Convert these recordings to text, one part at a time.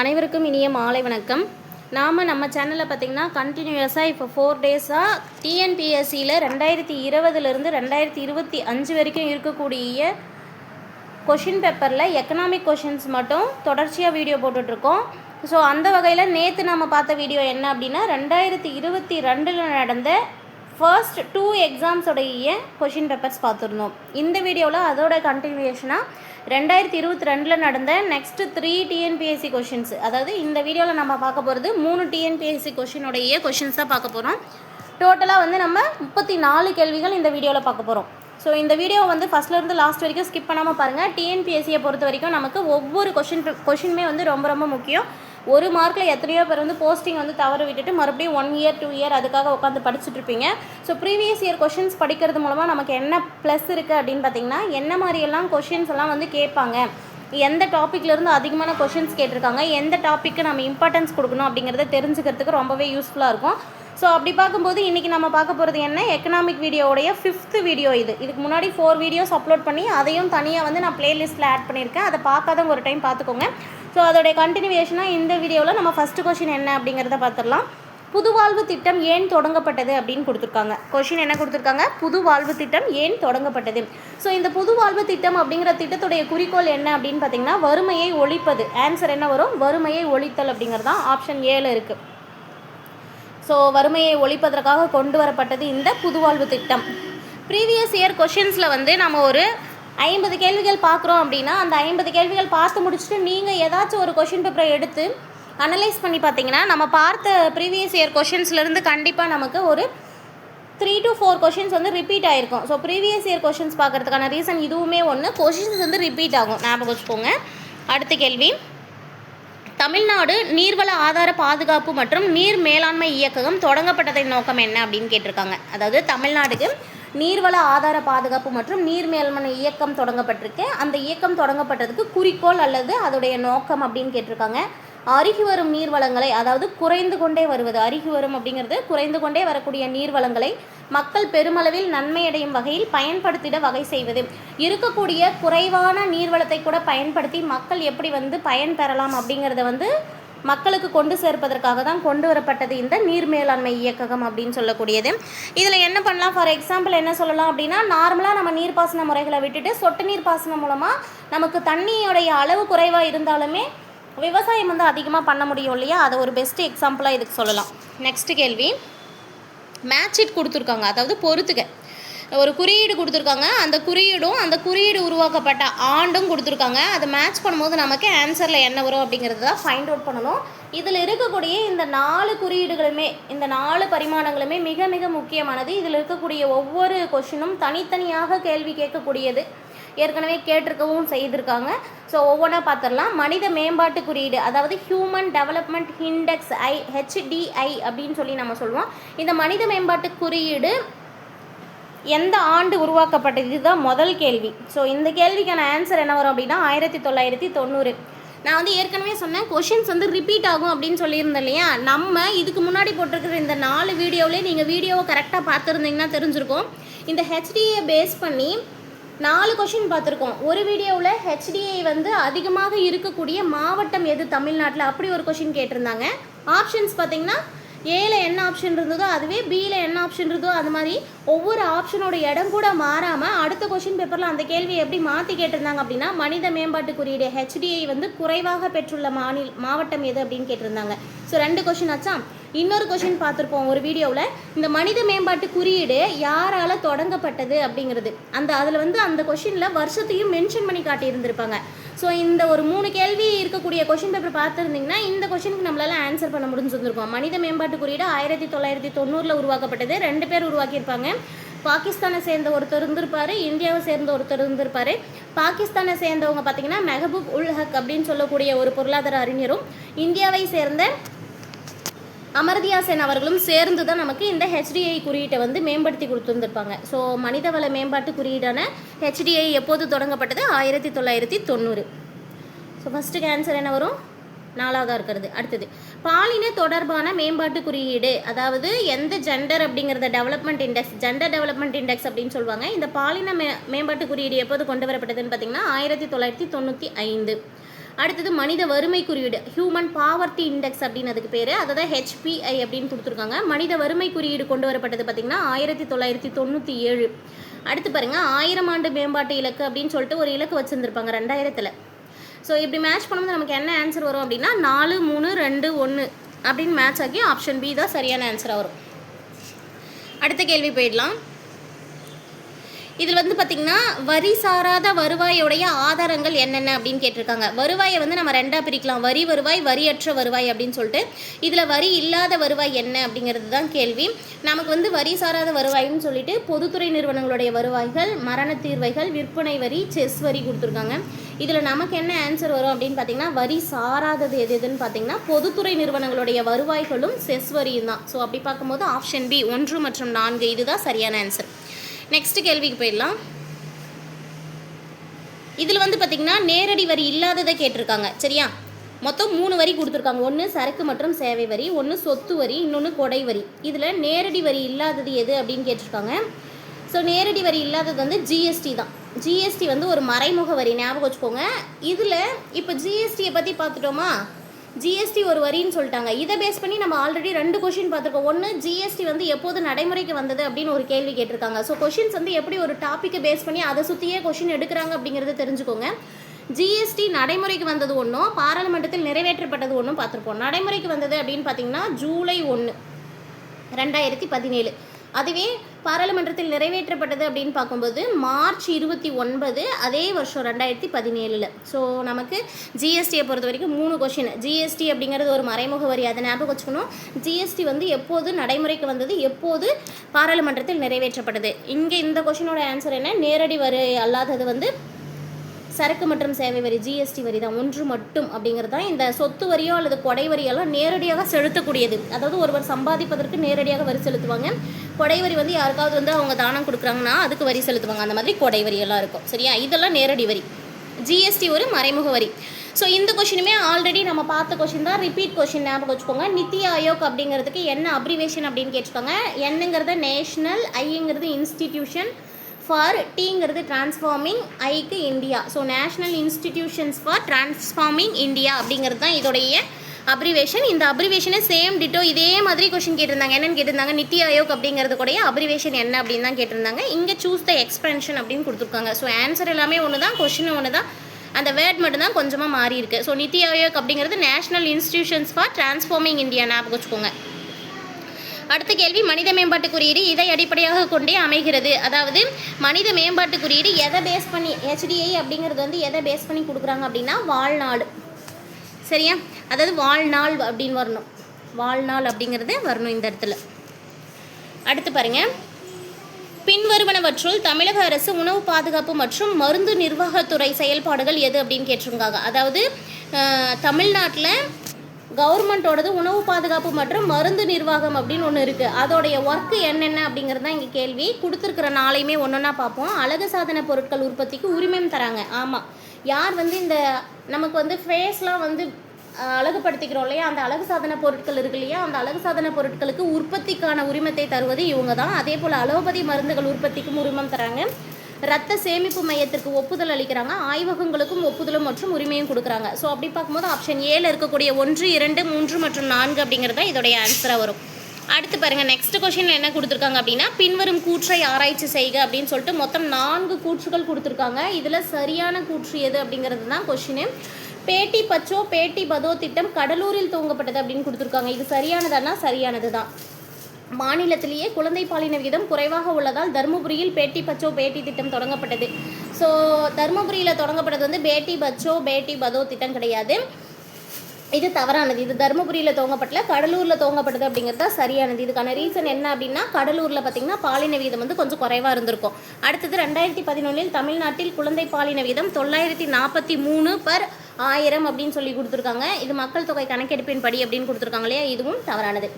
அனைவருக்கும் இனிய மாலை வணக்கம். நம்ம சேனலில் பார்த்திங்கன்னா கண்டினியூஸாக இப்போ 4 டேஸாக டிஎன்பிஎஸ்சியில் 2020லேருந்து 2025 வரைக்கும் இருக்கக்கூடிய கொஷின் பேப்பரில் எக்கனாமிக் கொஷின்ஸ் மட்டும் தொடர்ச்சியாக வீடியோ போட்டுட்ருக்கோம். ஸோ அந்த வகையில் நேற்று நம்ம பார்த்த வீடியோ என்ன அப்படின்னா 2022 நடந்த ஃபர்ஸ்ட் 2 எக்ஸாம்ஸோடைய கொஷின் பேப்பர்ஸ் பார்த்துருந்தோம். இந்த வீடியோவில் அதோட கண்டினியூஷனாக 2022 நடந்த நெக்ஸ்ட் 3 டிஎன்பிஎஸ்சி கொஷின்ஸ், அதாவது இந்த வீடியோவில் நம்ம பார்க்க போகிறது 3 டிஎன்பிஎஸ்சி கொஷினுடைய கொஷின்ஸ் தான் பார்க்க போகிறோம். டோட்டலாக நம்ம 34 கேள்விகள் இந்த வீடியோவில் பார்க்க போகிறோம். ஸோ இந்த வீடியோ ஃபஸ்ட்லேருந்து லாஸ்ட் வரைக்கும் ஸ்கிப் பண்ணாமல் பாருங்கள். டிஎன்பிஎஸ்சியை பொறுத்த வரைக்கும் நமக்கு ஒவ்வொரு கொஷினுமே ரொம்ப ரொம்ப முக்கியம். ஒரு மார்க்கில் எத்தனையோ பேர் போஸ்டிங் தவற விட்டுட்டு மறுபடியும் 1 இயர் 2 இயர் அதுக்காக உட்காந்து படிச்சுட்ருப்பீங்க. ஸோ ப்ரீவியஸ் இயர் கொஷின்ஸ் படிக்கிறது மூலமாக நமக்கு என்ன ப்ளஸ் இருக்குது அப்படின்னு பார்த்திங்கன்னா, என்ன மாதிரியெல்லாம் கொஷின்ஸ் எல்லாம் கேட்பாங்க, எந்த டாப்பிக்லேருந்து அதிகமான கொஷின்ஸ் கேட்டிருக்காங்க, எந்த டாப்பிக்கு நம்ம இம்பார்ட்டன்ஸ் கொடுக்கணும் அப்படிங்கிறத தெரிஞ்சுக்கிறதுக்கு ரொம்பவே யூஸ்ஃபுல்லாக இருக்கும். ஸோ அப்படி பார்க்கும்போது இன்றைக்கி நம்ம பார்க்க போகிறது என்ன, எக்கனாமிக் வீடியோவுடைய 5th வீடியோ இது. இதுக்கு முன்னாடி 4 வீடியோஸ் அப்லோட் பண்ணி அதையும் தனியாக நான் ப்ளேலிஸ்ட்டில் ஆட் பண்ணியிருக்கேன். அதை பார்க்காதவங்க ஒரு டைம் பார்த்துக்கோங்க. ஸோ அதோடைய கண்டினியூவேஷனாக இந்த வீடியோவில் நம்ம ஃபஸ்ட்டு கொஷின் என்ன அப்படிங்கிறத பார்த்துடலாம். புதுவாழ்வு திட்டம் ஏன் தொடங்கப்பட்டது அப்படின்னு கொடுத்துருக்காங்க. கொஷின் என்ன கொடுத்துருக்காங்க, புதுவாழ்வு திட்டம் ஏன் தொடங்கப்பட்டது. ஸோ இந்த புதுவாழ்வு திட்டம் அப்படிங்கிற திட்டத்துடைய குறிக்கோள் என்ன அப்படின்னு பார்த்தீங்கன்னா, வறுமையை ஒழிப்பது. ஆன்சர் என்ன வரும், வறுமையை ஒழித்தல் அப்படிங்கிறது தான் ஆப்ஷன் 7 இருக்குது. ஸோ வறுமையை ஒழிப்பதற்காக கொண்டு வரப்பட்டது இந்த புதுவாழ்வு திட்டம். ப்ரீவியஸ் இயர் கொஷின்ஸில் நம்ம ஒரு 50 கேள்விகள் பார்க்குறோம் அப்படின்னா, அந்த 50 கேள்விகள் பார்த்து முடிச்சுட்டு நீங்கள் ஏதாச்சும் ஒரு கொஷின் பேப்பரை எடுத்து அனலைஸ் பண்ணி பார்த்தீங்கன்னா, நம்ம பார்த்த ப்ரீவியஸ் இயர் கொஷின்ஸ்லேருந்து கண்டிப்பாக நமக்கு ஒரு 3 to 4 கொஷின்ஸ் ரிப்பீட் ஆகிருக்கும். ஸோ ப்ரீவியஸ் இயர் கொஷின்ஸ் பார்க்குறதுக்கான ரீசன் இதுவுமே ஒன்று, கொஷின்ஸ் ரிப்பீட் ஆகும், ஞாபகம் வச்சுக்கோங்க. அடுத்த கேள்வி, தமிழ்நாடு நீர்வள ஆதார பாதுகாப்பு மற்றும் நீர் மேலாண்மை இயக்ககம் தொடங்கப்பட்டதின் நோக்கம் என்ன அப்படின்னு கேட்டிருக்காங்க. அதாவது தமிழ்நாடுக்கு நீர்வள ஆதார பாதுகாப்பு மற்றும் நீர் மேலாண்மை இயக்கம் தொடங்கப்பட்டிருக்கு. அந்த இயக்கம் தொடங்கப்பட்டதுக்கு குறிக்கோள் அல்லது அதோடைய நோக்கம் அப்படின்னு கேட்டிருக்காங்க. அருகி வரும் நீர்வளங்களை, அதாவது குறைந்து கொண்டே வருவது, அருகி வரும் அப்படிங்கிறது குறைந்து கொண்டே வரக்கூடிய நீர்வளங்களை மக்கள் பெருமளவில் நன்மையடையும் வகையில் பயன்படுத்திட வகை செய்வது. இருக்கக்கூடிய குறைவான நீர்வளத்தை கூட பயன்படுத்தி மக்கள் எப்படி பயன் பெறலாம் அப்படிங்கிறத மக்களுக்கு கொண்டு சேர்ப்பதற்காக தான் கொண்டு வரப்பட்டது இந்த நீர் மேலாண்மை இயக்ககம் அப்படின்னு சொல்லக்கூடியது. இதில் என்ன பண்ணலாம், ஃபார் எக்ஸாம்பிள் என்ன சொல்லலாம் அப்படின்னா, நார்மலாக நம்ம நீர்ப்பாசன முறைகளை விட்டுட்டு சொட்டு நீர் பாசனம் மூலமாக நமக்கு தண்ணியோடைய அளவு குறைவாக இருந்தாலுமே விவசாயம் அதிகமாக பண்ண முடியும் இல்லையா, அதை ஒரு பெஸ்ட் எக்ஸாம்பிளாக இதுக்கு சொல்லலாம். நெக்ஸ்ட் கேள்வி, மேட்ச் இட் கொடுத்துருக்காங்க, அதாவது பொறுத்துக்க ஒரு குறியீடு கொடுத்துருக்காங்க. அந்த குறியீடு உருவாக்கப்பட்ட ஆண்டும் கொடுத்துருக்காங்க. அதை மேட்ச் பண்ணும்போது நமக்கு ஆன்சரில் என்ன வரும் அப்படிங்கிறது தான் ஃபைண்ட் அவுட் பண்ணணும். இதில் இருக்கக்கூடிய இந்த 4 குறியீடுகளுமே, இந்த 4 பரிமாணங்களுமே மிக மிக முக்கியமானது. இதில் இருக்கக்கூடிய ஒவ்வொரு கொஷினும் தனித்தனியாக கேள்வி கேட்கக்கூடியது, ஏற்கனவே கேட்டிருக்கவும் செய்திருக்காங்க. ஸோ ஒவ்வொன்றா பார்த்துடலாம். மனித மேம்பாட்டு குறியீடு, அதாவது ஹியூமன் டெவலப்மெண்ட் இண்டெக்ஸ் HDI அப்படின்னு சொல்லி நம்ம சொல்லுவோம். இந்த மனித மேம்பாட்டு குறியீடு எந்த ஆண்டு உருவாக்கப்பட்டது, இதுதான் முதல் கேள்வி. ஸோ இந்த கேள்விக்கான ஆன்சர் என்ன வரும் அப்படின்னா 1990. நான் ஏற்கனவே சொன்னேன், கொஷின்ஸ் ரிப்பீட் ஆகும் அப்படின்னு சொல்லியிருந்தேன் இல்லையா. நம்ம இதுக்கு முன்னாடி போட்டிருக்கிற இந்த 4 வீடியோவிலே நீங்கள் வீடியோவை கரெக்டாக பார்த்துருந்தீங்கன்னா தெரிஞ்சிருக்கும். இந்த HDA பேஸ் பண்ணி 4 கொஷின் பார்த்துருக்கோம். ஒரு வீடியோவில் HDI அதிகமாக இருக்கக்கூடிய மாவட்டம் எது தமிழ்நாட்டில், அப்படி ஒரு கொஷின் கேட்டிருந்தாங்க. ஆப்ஷன்ஸ் பார்த்திங்கன்னா ஏல என்ன ஆப்ஷன் இருந்ததோ அதுவே, பியில் என்ன ஆப்ஷன் இருந்ததோ அது மாதிரி ஒவ்வொரு ஆப்ஷனோட இடம் கூட மாறாமல் அடுத்த கொஷின் பேப்பரில் அந்த கேள்வியை எப்படி மாற்றி கேட்டிருந்தாங்க அப்படின்னா, மனித மேம்பாட்டு குறியீடு HDI குறைவாக பெற்றுள்ள மாவட்டம் எது அப்படின்னு கேட்டிருந்தாங்க. ஸோ 2 கொஷின் ஆச்சா. இன்னொரு கொஷின் பார்த்துருப்போம் ஒரு வீடியோவில், இந்த மனித மேம்பாட்டு குறியீடு யாரால் தொடங்கப்பட்டது அப்படிங்கிறது. அதில் அந்த கொஷினில் வருஷத்தையும் மென்ஷன் பண்ணி காட்டியிருந்திருப்பாங்க. ஸோ இந்த ஒரு 3 கேள்வி இருக்கக்கூடிய கொஷின் பேப்பர் பார்த்துருந்திங்கன்னா இந்த கொஷினுக்கு நம்மளால் ஆன்சர் பண்ண முடிஞ்சிருந்துருக்கோம். மனித மேம்பாட்டு குறியீடு 1990 உருவாக்கப்பட்டது. 2 பேர் உருவாக்கியிருப்பாங்க. பாகிஸ்தானை சேர்ந்த ஒருத்தர் இருந்திருப்பார், இந்தியாவை சேர்ந்த ஒருத்தர் இருந்திருப்பார். பாகிஸ்தானை சேர்ந்தவங்க பார்த்திங்கன்னா மெஹபூப் உல் ஹக் அப்படின்னு சொல்லக்கூடிய ஒரு பொருளாதார அறிஞரும், இந்தியாவை சேர்ந்த அமர்தியா சென் அவர்களும் சேர்ந்து தான் நமக்கு இந்த HDI குறியீட்டை மேம்படுத்தி கொடுத்துருந்துருப்பாங்க. ஸோ மனிதவள மேம்பாட்டு குறியீடான HDI எப்போது தொடங்கப்பட்டது, 1990. ஸோ ஃபஸ்ட்டுக்கு ஆன்சர் என்ன வரும், 4ஆக இருக்கிறது. அடுத்தது, பாலின தொடர்பான மேம்பாட்டு குறியீடு, அதாவது எந்த ஜெண்டர் அப்படிங்கிறத development index, gender development index அப்படின்னு சொல்லுவாங்க. இந்த பாலின மேம்பாட்டு குறியீடு எப்போது கொண்டு வரப்பட்டதுன்னு பார்த்தீங்கன்னா 1995. அடுத்தது மனித வறுமை குறியீடு, ஹியூமன் பாவர்ட்டி இண்டெக்ஸ் அப்படின்னு அதுக்கு பேர், அதை தான் HPI அப்படின்னு கொடுத்துருக்காங்க. மனித வறுமை குறியீடு கொண்டு வரப்பட்டது பார்த்திங்கன்னா 1997. அடுத்து பாருங்கள் 1000 ஆண்டு மேம்பாட்டு இலக்கு அப்படின்னு சொல்லிட்டு ஒரு இலக்கு வச்சுருந்துருப்பாங்க 2000. ஸோ இப்படி மேட்ச் பண்ணும்போது நமக்கு என்ன ஆன்சர் வரும் அப்படின்னா 4, 3, 2, 1 அப்படின்னு மேட்ச் ஆகி ஆப்ஷன் பி தான் சரியான ஆன்சராக வரும். அடுத்த கேள்வி போயிடலாம். இதில் வந்து பார்த்திங்கன்னா வரி சாராத வருவாயோடைய ஆதாரங்கள் என்னென்ன அப்படின்னு கேட்டிருக்காங்க. வருவாயை வந்து நம்ம ரெண்டாக பிரிக்கலாம், வரி வருவாய், வரியற்ற வருவாய் அப்படின்னு சொல்லிட்டு. இதில் வரி இல்லாத வருவாய் என்ன அப்படிங்கிறது தான் கேள்வி. நமக்கு வந்து வரி சாராத வருவாய்னு சொல்லிட்டு பொதுத்துறை நிறுவனங்களுடைய வருவாய்கள், மரண தீர்வைகள், விற்பனை வரி, செஸ் வரி கொடுத்துருக்காங்க. இதில் நமக்கு என்ன ஆன்சர் வரும் அப்படின்னு பார்த்தீங்கன்னா வரி சாராதது எதுன்னு பார்த்தீங்கன்னா பொதுத்துறை நிறுவனங்களுடைய வருவாய்களும் செஸ் வரியும் தான். ஸோ அப்படி பார்க்கும்போது ஆப்ஷன் பி 1 மற்றும் 4 இதுதான் சரியான ஆன்சர். நெக்ஸ்ட் கேள்விக்கு போயிடலாம். இதில் வந்து பார்த்திங்கன்னா நேரடி வரி இல்லாததை கேட்டிருக்காங்க. சரியா, மொத்தம் 3 வரி கொடுத்துருக்காங்க. ஒன்று சரக்கு மற்றும் சேவை வரி, ஒன்று சொத்து வரி, இன்னொன்று கொடை வரி. இதில் நேரடி வரி இல்லாதது எது அப்படின்னு கேட்டிருக்காங்க. ஸோ நேரடி வரி இல்லாதது வந்து ஜிஎஸ்டி தான். ஜிஎஸ்டி வந்து ஒரு மறைமுக வரி, ஞாபகம் வச்சுக்கோங்க. இதில் இப்போ ஜிஎஸ்டியை பற்றி பார்த்துட்டோமா, ஜிஎஸ்டி ஒரு வரின்னு சொல்லிட்டாங்க. இதை பேஸ் பண்ணி நம்ம ஆல்ரெடி 2 கொஷின் பார்த்துருக்கோம். ஒன்று ஜிஎஸ்டி வந்து எப்போது நடைமுறைக்கு வந்தது அப்படின்னு ஒரு கேள்வி கேட்டிருக்காங்க. ஸோ கொஷின்ஸ் வந்து எப்படி ஒரு டாப்பிக்கை பேஸ் பண்ணி அதை சுற்றியே கொஷின் எடுக்கிறாங்க அப்படிங்கிறத தெரிஞ்சுக்கோங்க. ஜிஎஸ்டி நடைமுறைக்கு வந்தது ஒன்றும், பாராளுமன்றத்தில் நிறைவேற்றப்பட்டது ஒன்றும் பார்த்துருப்போம். நடைமுறைக்கு வந்தது அப்படின்னு பார்த்தீங்கன்னா ஜூலை 1, 2017. அதுவே பாராளுமன்றத்தில் நிறைவேற்றப்பட்டது அப்படின்னு பார்க்கும்போது மார்ச் 29 அதே வருஷம் 2017. ஸோ நமக்கு ஜிஎஸ்டியை பொறுத்த வரைக்கும் 3 கொஷின். ஜிஎஸ்டி அப்படிங்கிறது ஒரு மறைமுக வரி, அதை ஞாபகம் வச்சுக்கணும். ஜிஎஸ்டி வந்து எப்போது நடைமுறைக்கு வந்தது, எப்போது பாராளுமன்றத்தில் நிறைவேற்றப்பட்டது. இங்கே இந்த கொஷினோட ஆன்சர் என்ன, நேரடி வரி அல்லாதது வந்து சரக்கு மற்றும் சேவை வரி, ஜிஎஸ்டி வரி தான், 1 மட்டும் அப்படிங்கிறது தான். இந்த சொத்து வரியோ அல்லது கொடை வரியெல்லாம் நேரடியாக செலுத்தக்கூடியது. அதாவது ஒருவர் சம்பாதிப்பதற்கு நேரடியாக வரி செலுத்துவாங்க. கொடை வரி வந்து யாருக்காவது வந்து அவங்க தானம் கொடுக்குறாங்கன்னா அதுக்கு வரி செலுத்துவாங்க. அந்த மாதிரி கொடை வரியெல்லாம் இருக்கும். சரியா, இதெல்லாம் நேரடி வரி. ஜிஎஸ்டி ஒரு மறைமுக வரி. ஸோ இந்த கொஷினுமே ஆல்ரெடி நம்ம பார்த்த கொஷின் தான், ரிப்பீட் கொஷின், ஞாபகம் வச்சுக்கோங்க. நித்தி ஆயோக் அப்படிங்கிறதுக்கு என்ன அப்ரிவேஷன் அப்படின்னு கேட்டிருக்காங்க. என்னங்கிறது நேஷ்னல், ஐங்கிறது இன்ஸ்டிடியூஷன், ஃபார் டீங்கிறது டிரான்ஸ்ஃபார்மிங், ஐக்கு India. So national institutions for transforming India அப்படிங்கிறது தான் இதோடைய அப்ரிவேஷன். இந்த அப்ரிவேஷனை சேம் டிட்டோ இதே மாதிரி கொஷின் கேட்டிருந்தாங்க. என்னென்னு கேட்டிருந்தாங்க, நித்தி ஆயோக் அப்படிங்கிறது கூடய அப்ரிவேஷன் என்ன அப்படின்னு தான் கேட்டிருந்தாங்க. இங்கே சூஸ் த எக்ஸ்பென்ஷன் அப்படின்னு கொடுத்துருக்காங்க. ஸோ ஆன்சர் எல்லாமே ஒன்று தான், கொஷின் ஒன்று தான், அந்த வேர்ட் மட்டும்தான் கொஞ்சமாக மாறி இருக்கு. ஸோ நித்தி ஆயோக் அப்படிங்கிறது national institutions for transforming India, ஞாபகம் வச்சுக்கோங்க. அடுத்த கேள்வி, மனித மேம்பாட்டு குறியீடு இதை அடிப்படையாக கொண்டே அமைகிறது. அதாவது மனித மேம்பாட்டு குறியீடு எதை பேஸ் பண்ணி, HDI அப்படிங்கிறது வந்து எதை பேஸ் பண்ணி கொடுக்குறாங்க அப்படின்னா வாழ்நாள். சரியா, அதாவது வாழ்நாள் அப்படின்னு வரணும், வாழ்நாள் அப்படிங்கிறது வரணும் இந்த இடத்துல. அடுத்து பாருங்க, பின்வருவனவற்றுள் தமிழக அரசு உணவு பாதுகாப்பு மற்றும் மருந்து நிர்வாகத்துறை செயல்பாடுகள் எது அப்படின்னு கேட்டிருக்காங்க. அதாவது தமிழ்நாட்டில் கவர்மெண்ட்டோடது உணவு பாதுகாப்பு மற்றும் மருந்து நிர்வாகம் அப்படின்னு ஒன்று இருக்குது. அதோடைய ஒர்க்கு என்னென்ன அப்படிங்கிறது தான் இங்கே கேள்வி. கொடுத்துருக்கிற நாளையுமே ஒன்றா பார்ப்போம். அழகு சாதன பொருட்கள் உற்பத்திக்கு உரிமம் தராங்க. ஆமாம், யார் வந்து இந்த நமக்கு வந்து ஃபேஸ்லாம் வந்து அழகுபடுத்திக்கிறோம் இல்லையா, அந்த அழகு சாதன பொருட்கள் இருக்கு இல்லையா, அந்த அழகு சாதன பொருட்களுக்கு உற்பத்திக்கான உரிமத்தை தருவது இவங்க தான். அதே போல் அலோபதி மருந்துகள் உற்பத்திக்கும் உரிமம் தராங்க. ரத்த சேமிப்பு மையத்திற்கு ஒப்புதல் அளிக்கிறாங்க. ஆய்வகங்களுக்கும் ஒப்புதலும் மற்றும் உரிமையும் கொடுக்குறாங்க. ஸோ அப்படி பார்க்கும்போது ஆப்ஷன் ஏல இருக்கக்கூடிய 1, 2, 3 மற்றும் 4 அப்படிங்கிறது தான் இதோடைய ஆன்சராக வரும். அடுத்து பாருங்கள், நெக்ஸ்ட் கொஷினில் என்ன கொடுத்துருக்காங்க அப்படின்னா பின்வரும் கூற்றை ஆராய்ச்சி செய்க அப்படின்னு சொல்லிட்டு மொத்தம் 4 கூற்றுகள் கொடுத்துருக்காங்க. இதில் சரியான கூற்று எது அப்படிங்கிறது தான் கொஷினு. பேட்டி பச்சோ பேட்டி பதோ திட்டம் கடலூரில் துவங்கப்பட்டது அப்படின்னு கொடுத்துருக்காங்க. இது சரியானதானா, சரியானது தான். மாநிலத்திலேயே குழந்தை பாலின விகிதம் குறைவாக உள்ளதால் தருமபுரியில் பேட்டி பச்சோ பேட்டி திட்டம் தொடங்கப்பட்டது. ஸோ தருமபுரியில் தொடங்கப்பட்டது வந்து பேட்டி பச்சோ பேட்டி பதோ திட்டம் கிடையாது, இது தவறானது. இது தருமபுரியில் துவங்கப்பட்டல, கடலூரில் துவங்கப்பட்டது அப்படிங்கிறது தான் சரியானது. இதுக்கான ரீசன் என்ன அப்படின்னா கடலூரில் பார்த்திங்கன்னா பாலின விகிதம் வந்து கொஞ்சம் குறைவாக இருந்திருக்கும். அடுத்தது 2011 தமிழ்நாட்டில் குழந்தை பாலின விகிதம் 943/1000 அப்படின்னு சொல்லி கொடுத்துருக்காங்க. இது மக்கள் தொகை கணக்கெடுப்பின் படி அப்படின்னு கொடுத்துருக்காங்க இல்லையா, இதுவும் தவறானது.